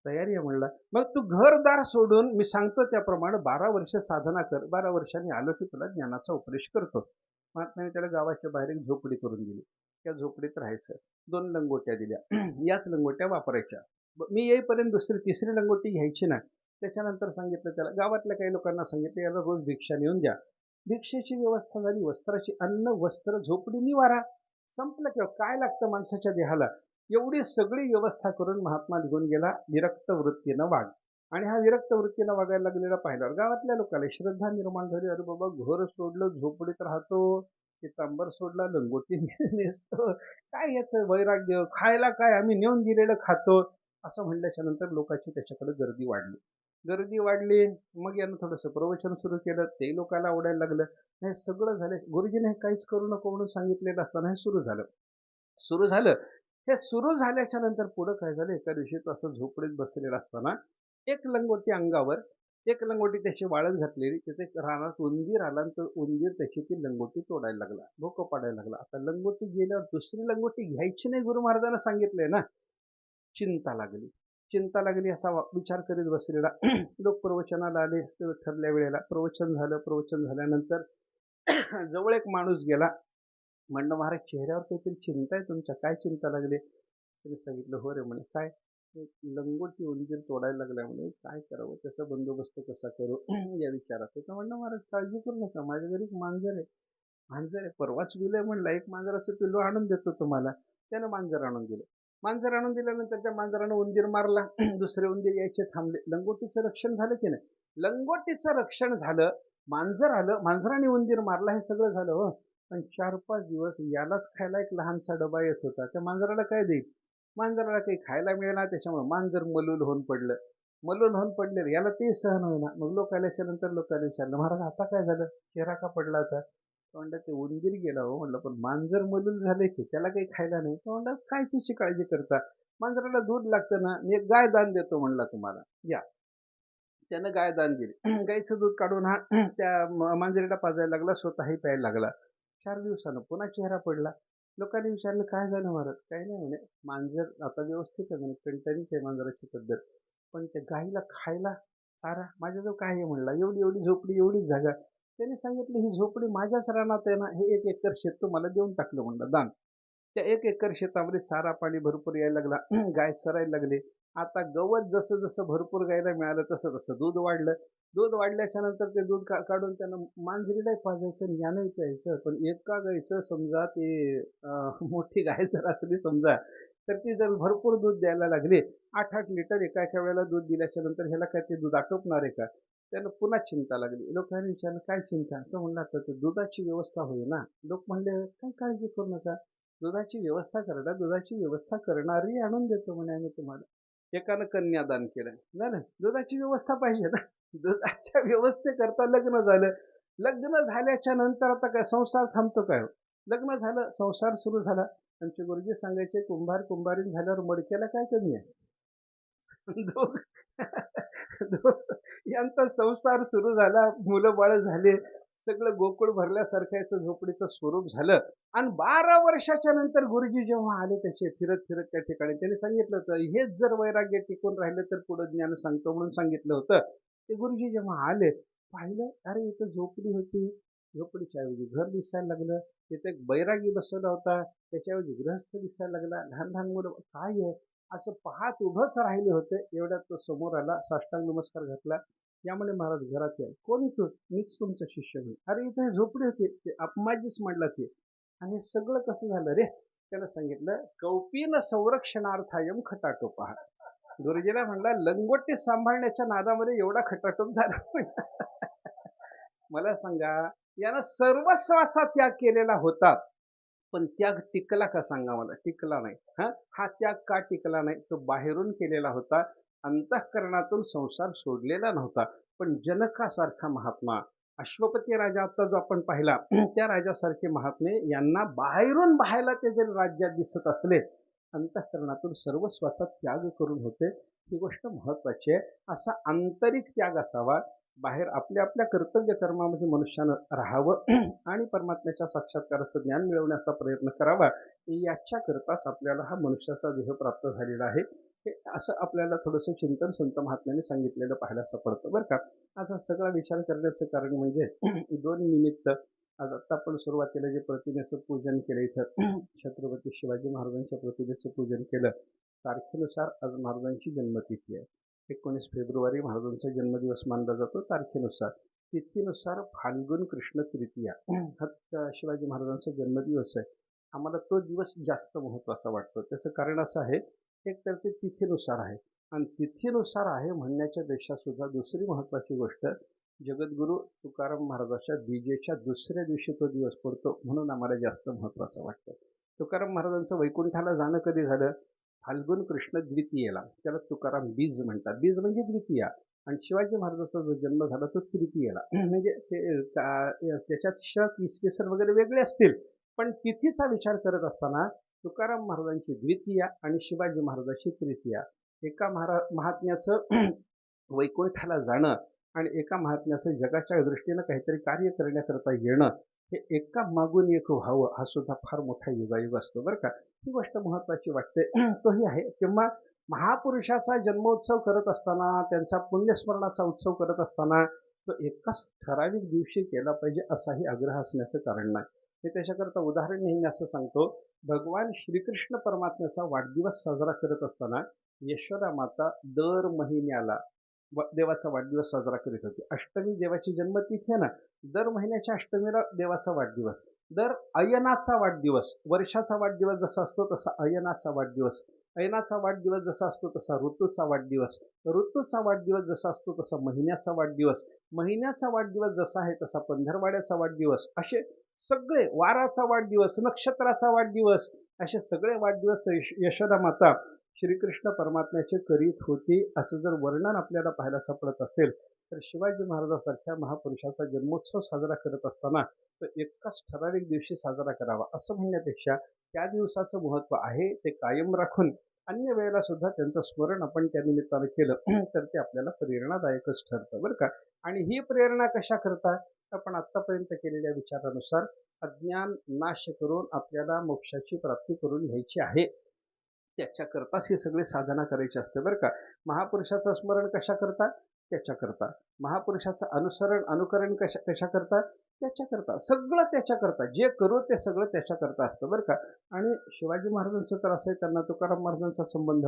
"तयारी आहे" म्हणला. "मग तू घरदार सोडून मी सांगतो त्याप्रमाणे 12 वर्ष साधना कर. 12 वर्षांनी आलो की तुला ज्ञानाचा उपदेश करतो." महात्म्याने त्याला गावाच्या बाहेर एक झोपडी करून दिली. त्या झोपडीत राहायचं. 2 लंगोट्या दिल्या. याच लंगोट्या वापरायच्या. मी येईपर्यंत दुसरी तिसरी लंगोटी घ्यायची नाही. त्याच्यानंतर सांगितलं त्याला, गावातल्या काही लोकांना सांगितलं, "याला रोज भिक्षा नेऊन द्या." भिक्षेची व्यवस्था झाली, वस्त्राची, अन्न, वस्त्र, झोपडी, निवारा. संपलं किंवा काय लागतं माणसाच्या देहाला? एवढी सगळी व्यवस्था करून महात्मा निघून गेला. विरक्त वृत्तीनं वाग. आणि हा विरक्त वृत्तीनं वागायला लागलेला पाहिल्यावर गावातल्या लोकांना श्रद्धा निर्माण झाली. अरे बाबा, घर सोडलं, झोपडीत राहतो, पितांबर सोडला, लंगोटी नेसतो, काय याचं वैराग्य? खायला काय? आम्ही नेऊन दिलेलं खातो. असं म्हणल्याच्या नंतर लोकांची त्याच्याकडे गर्दी वाढली. गर्दी वाढली. मग यानं थोडंसं प्रवचन सुरू केलं. ते लोकांना आवडायला लागलं. हे सगळं झालं. गुरुजीने हे काहीच करू नको म्हणून सांगितलेलं असताना हे सुरू झालं. सुरू झालं. हे सुरू झाल्याच्या नंतर पुढं काय झालं, एका दिवशी तो असं झोपडीत बसलेला असताना एक लंगोटी अंगावर, एक लंगोटी त्याची वाळत घातलेली, तिथे रानात उंदीर आला आणि तो उंदीर त्याची ती लंगोटी तोडायला लागला, भोकं पाडायला लागला. आता लंगोटी गेल्यावर दुसरी लंगोटी घ्यायची नाही, गुरु महाराजांना सांगितलंय ना. चिंता लागली. चिंता लागली असा विचार करीत बसलेला. लोक प्रवचनाला आले. ठरल्या वेळेला प्रवचन झालं. प्रवचन झाल्यानंतर जवळ एक माणूस गेला. म्हणलं, "महाराज, चेहऱ्यावर काहीतरी चिंता आहे तुमच्या, काय चिंता लागली?" त्यांनी सांगितलं, "हो रे," म्हणे, "काय?" "एक लंगोटी उंदीर तोडायला लागला," म्हणे, "काय करावं, त्याचा बंदोबस्त कसा करू?" या विचारात. तर म्हणलं, "महाराज काळजी करू नका, माझ्या घरी एक मांजर आहे. मांजर आहे, परवाच विलय म्हणला, एक मांजराचं पिल्लू आणून देतो तुम्हाला." त्यानं मांजर आणून दिलं. मांजर आणून दिल्यानंतर त्या मांजरानं उंदीर मारला. दुसरे उंदीर यायचे थांबले. लंगोटीचं रक्षण झालं की नाही? लंगोटीचं रक्षण झालं. मांजर आलं, मांजराने उंदीर मारला, हे सगळं झालं हो. पण 4-5 दिवस यालाच खायला एक लहानसा डबा येत होता. त्या मांजराला काय देईल? मांजराला काही खायला मिळेना. त्याच्यामुळे मांजर मलूल होऊन पडलं. मलूल होऊन पडले, याला ते सहन होईना. मग लोक आल्याच्या नंतर लोकांनी विचारलं, "महाराज आता काय झालं? चेहरा का पडला होता?" तो म्हणलं, "ते उंदीर गेला हो." म्हणलं, "पण मांजर मलूल झाले की त्याला काही खायला नाही." तो म्हणलं, "काय तिची काळजी करता? मांजराला दूध लागतं ना, मी एक गाय दान देतो म्हणला तुम्हाला, या." त्यानं गाय दान दिली. गाईचं दूध काढून हा त्या मांजरीला पाजायला लागला, स्वतःही प्यायला लागला. 4 दिवसानं पुन्हा चेहरा पडला. लोकांनी विचारलं, "काय झालं महाराज?" "काही नाही," म्हणे, "मांजर आता व्यवस्थित आहे," म्हणे, "टणटणीत आहे मांजराची तब्येत. पण त्या गाईला खायला चारा माझ्याजवळ काय आहे?" म्हणला. "एवढी एवढी झोपडी, एवढीच जागा." त्याने सांगितलं, "ही झोपडी माझ्याच रानात आहे ना, हे 1 एकर शेत तुम्हाला देऊन टाकलं," म्हणलं, "दान." त्या 1 एकर शेतामध्ये चारा पाणी भरपूर यायला लागला. गाय चरायला लागली. आता गवत जसं जसं भरपूर गायला मिळालं तसं तसं दूध वाढलं. दूध वाढल्याच्या नंतर ते दूध काढून त्यानं मांजरीलाही पाजायचं आणि यानंही प्यायचं. पण एका गाईचं समजा ते मोठी गाय जर असली समजा, तर ती जर भरपूर दूध द्यायला लागली, 8-8 लिटर एका एका वेळेला दूध दिल्याच्या नंतर ह्याला काय ते दूध आटोपणार आहे का? त्यानं पुन्हा चिंता लागली. लोकांनी विचारलं, "काय चिंता?" तो म्हणला, "आता ते दुधाची व्यवस्था होईना." लोक म्हणले, "काही काळजी करू नका. दुधाची व्यवस्था करा. दुधाची व्यवस्था करणारी आणून देतो म्हणे आम्ही तुम्हाला." एकानं कन्यादान केलं. झालं. दुधाची व्यवस्था पाहिजे ना. दुधाच्या व्यवस्थेकरता लग्न झालं. लग्न झाल्याच्या नंतर आता काय संसार थांबतो काय हो? लग्न झालं, संसार सुरू झाला. आमचे गुरुजी सांगायचे, कुंभार कुंभारीण झाल्यावर मडक्याला काय कमी आहे? दोघ यांचा संसार सुरू झाला, मुलं बाळ झाले, सगळं गोकुळ भरल्यासारखं याचं झोपडीचं स्वरूप झालं. आणि 12 वर्षाच्या नंतर गुरुजी जेव्हा आले त्याचे फिरत फिरत त्या ठिकाणी, त्यांनी सांगितलं होतं, हेच जर वैराग्य टिकून राहिलं तर पुढं ज्ञान सांगतो म्हणून सांगितलं होतं. ते गुरुजी जेव्हा आले, पाहिलं, अरे इथं झोपडी होती. झोपडीच्या ऐवजी घर दिसायला लागलं. तिथे एक बैरागी बसवला होता, त्याच्याऐवजी गृहस्थ दिसायला लागला. लहान लहान मुलं, काय आहे असं पाहत उभंच राहिले होते. एवढ्यात तो समोर आला, साष्टांग नमस्कार घातला. "यामुळे महाराज घरात या." "कोण तू?" "मीच तुमचा शिष्य." "म्हणे." "अरे इथे हे झोपडी होती." "ते अपमाजीच म्हणला ते." आणि हे सगळं कसं झालं रे? त्यानं सांगितलं, "कौपीन संरक्षणार्थायम खटाटोपहा." गुरुजीला म्हणला, लंगोटी सांभाळण्याच्या नादामध्ये एवढा खटाटोप झाला. मला सांगा, यानं सर्वस्वाचा त्याग केलेला होता. पण त्याग टिकला का सांगा मला? टिकला नाही. हां, हा त्याग का टिकला नाही? तो बाहेरून केलेला होता. अंतःकरणातून संसार सोडलेला नव्हता. पण जनकासारखा महात्मा, अश्वपती राजा आता जो आपण पाहिला, त्या राजासारखे महात्मे यांना बाहेरून पाहायला ते जरी राज्यात दिसत असले, अंतःकरणातून सर्वस्वाचा त्याग करून होते. ही गोष्ट महत्त्वाची आहे. असा आंतरिक त्याग असावा. बाहेर आपल्या आपल्या कर्तव्य कर्मामध्ये मनुष्यानं राहावं आणि परमात्म्याच्या साक्षात्काराचं ज्ञान मिळवण्याचा प्रयत्न करावा. याच्याकरताच आपल्याला हा मनुष्याचा देह प्राप्त झालेला आहे. हे असं आपल्याला थोडंसं चिंतन संत महात्म्यांनी सांगितलेलं पाहायला सापडतं बरं का. आज हा सगळा विचार करण्याचं कारण म्हणजे दोन निमित्त. आज आत्ता आपण सुरुवातीला जे प्रतिमेचं पूजन केलं इथं छत्रपती शिवाजी महाराजांच्या प्रतिमेचं पूजन केलं. तारखेनुसार आज महाराजांची जन्मतिथी आहे. 19 फेब्रुवारी महाराजांचा जन्मदिवस मानला जातो तारखेनुसार. तिथीनुसार फाल्गुन कृष्ण तृतीया हा शिवाजी महाराजांचा जन्मदिवस आहे. आम्हाला तो दिवस जास्त महत्त्वाचा वाटतो. त्याचं कारण असं आहे, एक तर ते तिथीनुसार आहे आणि तिथीनुसार आहे म्हणण्याच्या पेक्षा सुद्धा दुसरी महत्त्वाची गोष्ट, जगद्गुरू तुकाराम महाराजांच्या बीजेच्या दुसऱ्या दिवशी तो दिवस पडतो म्हणून आम्हाला जास्त महत्त्वाचं वाटतं. तुकाराम महाराजांचं वैकुंठाला जाणं कधी झालं? फाल्गुन कृष्ण द्वितीयेला. त्याला तुकाराम बीज म्हणतात. बीज म्हणजे द्वितीया. आणि शिवाजी महाराजांचा जो जन्म झाला तो तृतीयेला. म्हणजे ते त्याच्यात शक इसवी सन वगैरे वेगळे असतील, पण तिथीचा विचार करत असताना तुकाराम महाराजांची द्वितीया आणि शिवाजी महाराजांची तृतीया. एका महात्म्याचं वैकुंठाला जाणं आणि एका महात्म्याचं जगाच्या दृष्टीनं काहीतरी कार्य करण्याकरता येणं, हे एका मागून एक व्हावं हा सुद्धा फार मोठा योगायोग असतो बरं का. ही गोष्ट महत्त्वाची वाटते. तोही आहे. किंवा महापुरुषाचा जन्मोत्सव करत असताना, त्यांचा पुण्यस्मरणाचा उत्सव करत असताना तो एकाच ठराविक दिवशी केला पाहिजे असाही आग्रह असण्याचं कारण नाही. मी त्याच्याकरता उदाहरण नेहमी असं सांगतो, भगवान श्रीकृष्ण परमात्म्याचा वाढदिवस साजरा करत असताना यशोदा माता दर महिन्याला देवाचा वाढदिवस साजरा करीत होती. अष्टमी देवाची जन्मतिथी आहे ना, दर महिन्याच्या अष्टमीला देवाचा वाढदिवस. दर अयनाचा वाढदिवस, वर्षाचा वाढदिवस जसा असतो तसा अयनाचा वाढदिवस. अयनाचा वाढदिवस जसा असतो तसा ऋतूचा वाढदिवस. ऋतूचा वाढदिवस जसा असतो तसा महिन्याचा वाढदिवस. महिन्याचा वाढदिवस जसा आहे तसा पंधरवाड्याचा वाढदिवस. असे सगळे, वाराचा वाढदिवस, नक्षत्राचा वाढदिवस, असे सगळे वाढदिवस यशोदा माता श्रीकृष्ण परमात्म्याचे करीत होती. असं जर वर्णन आपल्याला पाहायला सापडत असेल, तर शिवाजी महाराजांसारख्या महापुरुषाचा जन्मोत्सव साजरा करत असताना तो एकाच ठराविक दिवशी साजरा करावा असं म्हणण्यापेक्षा त्या दिवसाचं महत्त्व आहे ते कायम राखून अन्य वेळेला सुद्धा त्यांचं स्मरण आपण त्या निमित्तानं केलं तर ते आपल्याला प्रेरणादायकच ठरतं बरं का. आणि ही प्रेरणा कशा करता? आपण आत्तापर्यंत केलेल्या विचारानुसार अज्ञान नाश करून आपल्याला मोक्षाची प्राप्ती करून घ्यायची आहे. त्याच्याकरताच हे सगळे साधना करायची असते बरं का. महापुरुषाचं स्मरण कशा करता? त्याच्याकरता. महापुरुषाचं अनुकरण कशा करता? त्याच्याकरता. सगळं त्याच्याकरता. जे करू ते सगळं त्याच्याकरता असतं बरं का. आणि शिवाजी महाराजांचं तर असं आहे, त्यांना तुकाराम महाराजांचा संबंध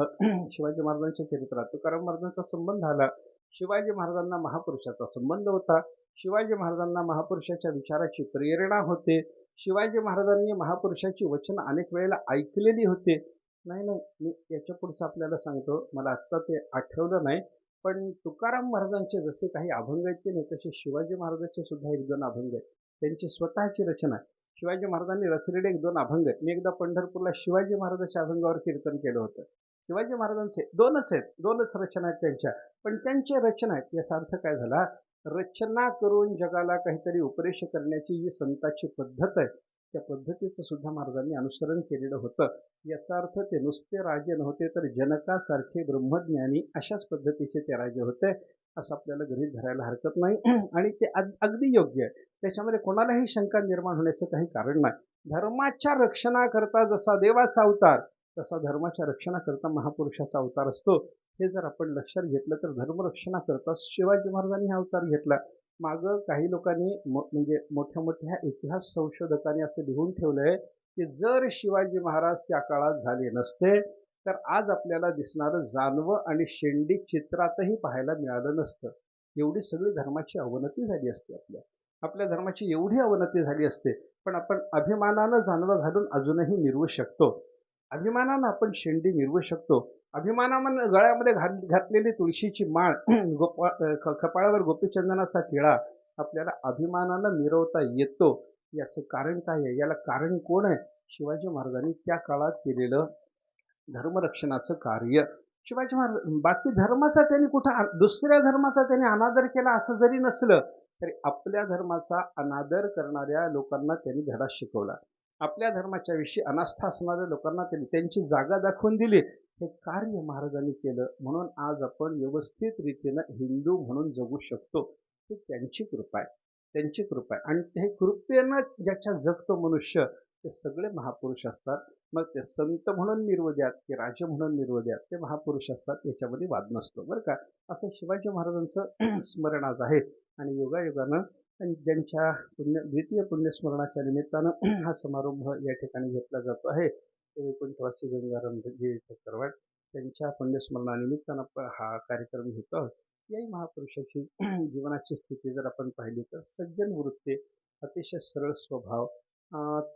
शिवाजी महाराजांच्या चरित्रात तुकाराम महाराजांचा संबंध आला. शिवाजी महाराजांना महापुरुषाचा संबंध होता. शिवाजी महाराजांना महापुरुषाच्या विचाराची प्रेरणा होते. शिवाजी महाराजांनी महापुरुषाची वचनं अनेक वेळेला ऐकलेली होते. नाही, नाही. मी याच्या पुढचं आपल्याला सांगतो. मला आत्ता ते आठवलं नाही. पण तुकाराम महाराजांचे जसे काही अभंग आहेत की नाही, तसे शिवाजी महाराजांचे सुद्धा 1-2 अभंग आहेत. त्यांची स्वतःची रचना आहे. शिवाजी महाराजांनी रचलेले 1-2 अभंग आहेत. मी एकदा पंढरपूरला शिवाजी महाराजांच्या अभंगावर कीर्तन केलं होतं. शिवाजी महाराजांचे 2च आहेत. 2च रचना आहेत त्यांच्या. पण त्यांच्या रचना आहेत. याचा अर्थ काय झाला? रचना करून जगाला काहीतरी उपदेश करण्याची जी संताची पद्धत आहे, त्या पद्धतीचं सुद्धा महाराजांनी अनुसरण केलेलं होतं. याचा अर्थ ते नुसते राजे नव्हते, तर जनकासारखे ब्रह्मज्ञानी अशाच पद्धतीचे ते राजे होते, असं आपल्याला गृहीत धरायला हरकत नाही. आणि ते अगदी योग्य आहे. त्याच्यामध्ये कोणालाही शंका निर्माण होण्याचं काही कारण नाही. धर्माच्या रक्षणाकरता जसा देवाचा अवतार, तसा धर्माच्या रक्षणाकरता महापुरुषाचा अवतार असतो. हे जर आपण लक्षात घेतलं तर धर्मरक्षणाकरता शिवाजी महाराजांनी हा अवतार घेतला. मागं काही लोकांनी म्हणजे मोठ्या मोठ्या इतिहास संशोधकांनी असं लिहून ठेवलंय की जर शिवाजी महाराज त्या काळात झाले नसते, तर आज आपल्याला दिसणारं जानवं आणि शेंडी चित्रातही पाहायला मिळालं नसतं. एवढी सगळी धर्माची अवनती झाली असते. आपल्या धर्माची एवढी अवनती झाली असते. पण आपण अभिमानानं जानवं घालून अजूनही मिरवू शकतो. अभिमानानं आपण शेंडी मिरवू शकतो. अभिमानानं गळ्यामध्ये घातलेली तुळशीची माळ, कपाळावर गोपीचंदनाचा टिळा आपल्याला अभिमानानं मिरवता येतो. याचं कारण काय आहे? याला कारण कोण आहे? शिवाजी महाराजांनी त्या काळात केलेलं धर्मरक्षणाचं कार्य. शिवाजी महाराज बाकी धर्माचा त्यांनी दुसऱ्या धर्माचा त्यांनी अनादर केला असं जरी नसलं तरी आपल्या धर्माचा अनादर करणाऱ्या लोकांना त्यांनी धडा शिकवला. आपल्या धर्माच्या विषयी अनास्था असणाऱ्या लोकांना त्यांनी त्यांची जागा दाखवून दिली. हे कार्य महाराजांनी केलं म्हणून आज आपण व्यवस्थित रीतीनं हिंदू म्हणून जगू शकतो. ही त्यांची कृपा आहे, त्यांची कृपा आहे. आणि हे कृपेनं ज्याच्या जगतो मनुष्य ते सगळे महापुरुष असतात. मग ते संत म्हणून निर्वद्यात की राजे म्हणून निर्वद्यात ते महापुरुष असतात, याच्यामध्ये वाद नसतो बरं का. असं शिवाजी महाराजांचं स्मरण आज आहे. आणि योगायोगानं ज्यांच्या द्वितीय पुण्यस्मरणाच्या निमित्तानं हा समारंभ या ठिकाणी घेतला जातो आहे ते वैकुंठवासी गंगारामजी चक्रवाट त्यांच्या पुण्यस्मरणानिमित्तानं हा कार्यक्रम घेतो आहोत. याही महापुरुषाची जीवनाची स्थिती जर आपण पाहिली तर सज्जन वृत्ती, अतिशय सरळ स्वभाव,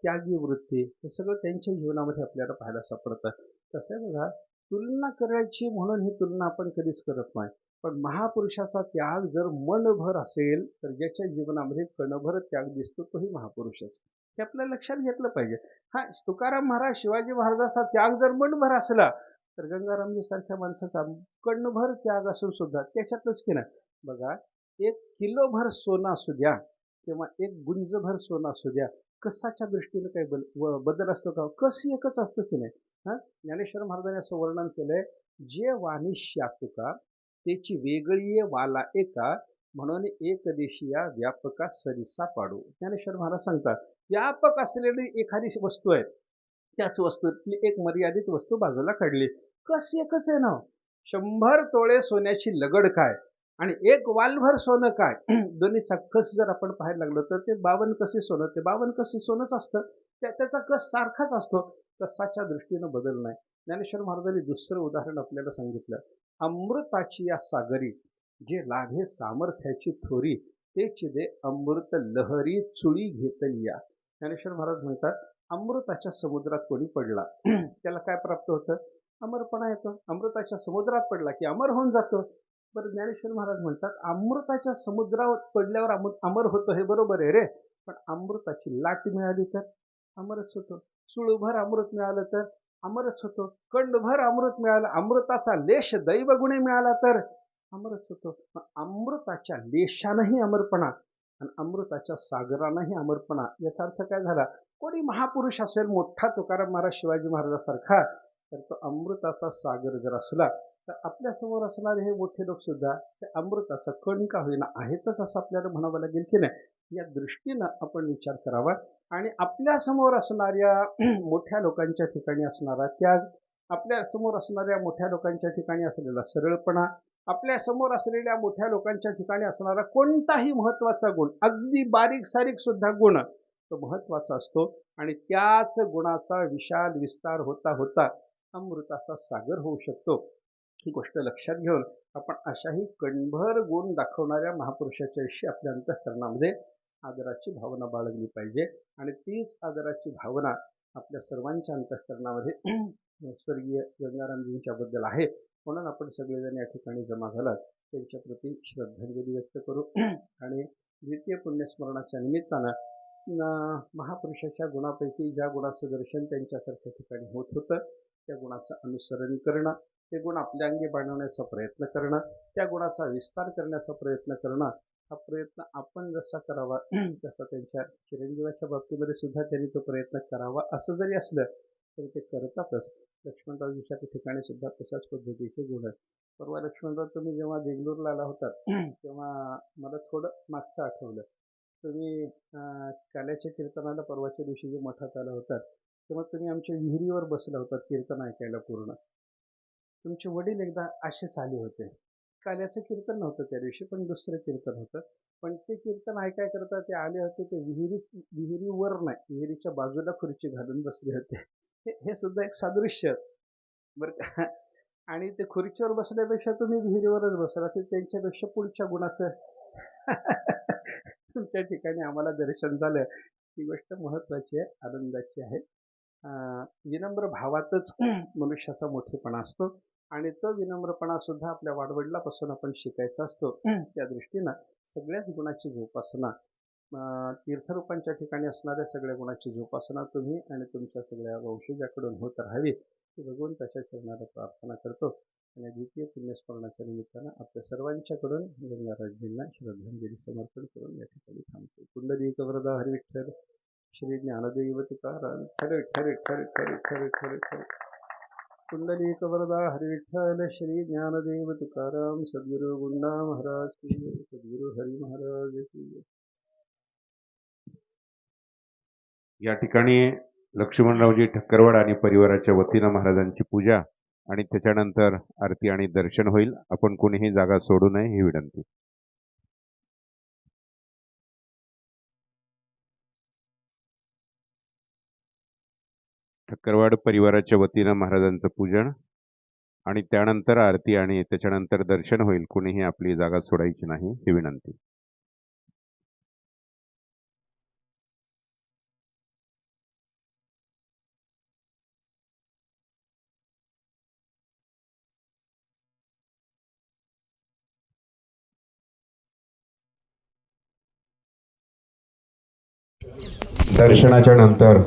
त्यागी वृत्ती हे सगळं त्यांच्या जीवनामध्ये आपल्याला पाहायला सापडतं. कसं आहे बघा, तुलना करायची म्हणून ही तुलना आपण कधीच करत नाही. पण महापुरुषाचा त्याग जर मनभर असेल तर ज्याच्या जीवनामध्ये कणभर त्याग दिसतो तोही महापुरुषच. हे आपल्या लक्षात घेतलं पाहिजे. हा, तुकाराम महाराज शिवाजी महाराजाचा त्याग जर मनभर असला तर गंगारामजी सारख्या माणसाचा कणभर त्याग असून सुद्धा त्याच्यातच की नाही बघा, 1 किलोभर सोनं असू द्या किंवा 1 गुंजभर सोनं असू द्या, कसाच्या दृष्टीने काही बदल असतो का? कस एकच असतो की नाही. हा, ज्ञानेश्वर महाराजांनी असं वर्णन केलंय, जे वाणी शातुका त्याची वेगळी वाला एका म्हणून एक देशिया व्यापका सरिसा पाडू. ज्ञानेश्वर महाराज सांगतात, व्यापक असलेली एखादी वस्तू आहे, त्याच वस्तूतली एक मर्यादित वस्तू बाजूला काढली, कस एकच आहे ना. 100 तोळे सोन्याची लगड काय आणि 1 वालभर सोनं काय, दोन्हीचा कस जर आपण पाहायला लागलो तर ते 52 कसे सोनं ते 52 कसे सोनंच असतं. त्याचा कस सारखाच असतो. कसाच्या दृष्टीनं बदल नाही. ज्ञानेश्वर महाराजांनी दुसरं उदाहरण आपल्याला सांगितलं, अमृताची या सागरी जे लाभे सामर्थ्याची थोरी तेच दे अमृत लहरी चुळी घेतलिया. ज्ञानेश्वर महाराज म्हणतात, अमृताच्या समुद्रात कोणी पडला त्याला काय प्राप्त होतं? अमरपणा येतो. अमृताच्या समुद्रात पडला की अमर होऊन जातो. बरं, ज्ञानेश्वर महाराज म्हणतात, अमृताच्या समुद्रावर पडल्यावर अमर होतो हे बरोबर आहे रे, पण अमृताची लाट मिळाली तर अमरच होतो. सुळभर अमृत मिळालं तर अमरच होतो. कंडभर अमृत मिळालं, अमृताचा लेश दैवगुणी मिळाला तर अमरच होतो. अमृताच्या लेशानंही अमरपणा आणि अमृताच्या सागरानंही अमरपणा, याचा अर्थ काय झाला? कोणी महापुरुष असेल मोठा तुकाराम महाराज शिवाजी महाराजासारखा, तर तो अमृताचा सागर जर असला तर आपल्या समोर असणारे हे मोठे लोक सुद्धा त्या अमृताचा कण का होईना आहेतच असं आपल्याला म्हणावं लागेल की नाही. या दृष्टीनं आपण विचार करावा. आणि आपल्या समोर असणाऱ्या मोठ्या लोकांच्या ठिकाणी असणारा त्याग, आपल्या समोर असणाऱ्या मोठ्या लोकांच्या ठिकाणी असलेला सरळपणा, आपल्या समोर असलेल्या मोठ्या लोकांच्या ठिकाणी असणारा कोणताही महत्वाचा गुण, अगदी बारीक सारीक सुद्धा गुण तो महत्वाचा असतो. आणि त्याच गुणाचा विशाल विस्तार होता होता अमृताचा सागर होऊ शकतो. ही गोष्ट लक्षात घेऊन आपण अशाही कणभर गुण दाखवणाऱ्या महापुरुषाच्या विषयी आपल्या अंतःकरणामध्ये आदराची भावना बाळगली पाहिजे. आणि तीच आदराची भावना आपल्या सर्वांच्या अंतःकरणामध्ये स्वर्गीय गंगारामजींच्या बद्दल आहे. म्हणून आपण सगळेजण या ठिकाणी जमा झालात, त्यांच्याप्रती श्रद्धांजली व्यक्त करू. आणि द्वितीय पुण्यस्मरणाच्या निमित्तानं महापुरुषाच्या गुणापैकी ज्या गुणाचं दर्शन त्यांच्यासारख्या ठिकाणी होत होतं त्या गुणाचं अनुसरण करणं, ते गुण आपल्या अंगी बाळगण्याचा प्रयत्न करणं, त्या गुणाचा विस्तार करण्याचा प्रयत्न करणं, हा प्रयत्न आपण जसा करावा तसा त्यांच्या चिरंजीवाच्या बाबतीमध्ये सुद्धा त्यांनी तो प्रयत्न करावा असं जरी असलं तरी ते करतातच. लक्ष्मणरावजीच्या ठिकाणी सुद्धा तशाच पद्धतीचे गुण आहेत. परवा लक्ष्मणराव, तुम्ही जेव्हा बेंगलोरला आला होतात तेव्हा मला थोडं मागचं आठवलं. तुम्ही काल्याच्या कीर्तनाला परवाच्या दिवशी जे मठात आला होतात तेव्हा तुम्ही आमच्या विहिरीवर बसला होतात कीर्तन ऐकायला पूर्ण. तुमचे वडील एकदा असेच आले होते. काल्याचं कीर्तन नव्हतं त्या दिवशी, पण दुसरं कीर्तन होतं. पण ते कीर्तन ऐकाय करता ते आले होते, ते विहिरीवर नाही, विहिरीच्या बाजूला खुर्ची घालून बसले होते. हे सुद्धा एक सादृश्य बरं का. आणि ते खुर्चीवर बसल्यापेक्षा तुम्ही विहिरीवरच बसला, ते त्यांच्यापेक्षा पुढच्या गुणाचं तुमच्या ठिकाणी आम्हाला दर्शन झालं. ही गोष्ट महत्वाची आहे, आनंदाची आहे. विनम्र भावातच मनुष्याचा मोठेपणा असतो आणि तो विनम्रपणा सुद्धा आपल्या वाडवडिलापासून आपण शिकायचा असतो. त्या दृष्टीनं सगळ्याच गुणाची जोपासना तीर्थरूपांच्या ठिकाणी असणाऱ्या सगळ्या गुणाची जोपासना तुम्ही आणि तुमच्या सगळ्या वंशजाकडून होत राहावी ही भगवंताच्या चरणाला प्रार्थना करतो आणि द्वितीय पुण्यस्मरणाच्या निमित्तानं आपल्या सर्वांच्याकडून गंगाराजींना श्रद्धांजली समर्पण करून या ठिकाणी थांबतो. पुंडलिक वरदा हरी विठ्ठल श्री ज्ञानदेव तुकाराम विठ्ठल विठ्ठल विठ्ठल विठ्ठल विठ्ठल विठ्ठल विठ्ठल. पुंडलिक वरदा हरी विठ्ठल श्री ज्ञानदेव तुकाराम सद्गुरु गुंडा महाराज की जय. सद्गुरु हरी महाराज की जय. या ठिकाणी लक्ष्मणरावजी ठक्करवाड आणि परिवाराच्या वतीनं महाराजांची पूजा आणि त्याच्यानंतर आरती आणि दर्शन होईल. आपण कोणीही जागा सोडू नये ही विनंती. ठक्करवाड परिवाराच्या वतीनं महाराजांचं पूजन आणि त्यानंतर आरती आणि त्याच्यानंतर दर्शन होईल. कोणीही आपली जागा सोडायची नाही ही विनंती. दर्शनाच्या नंतर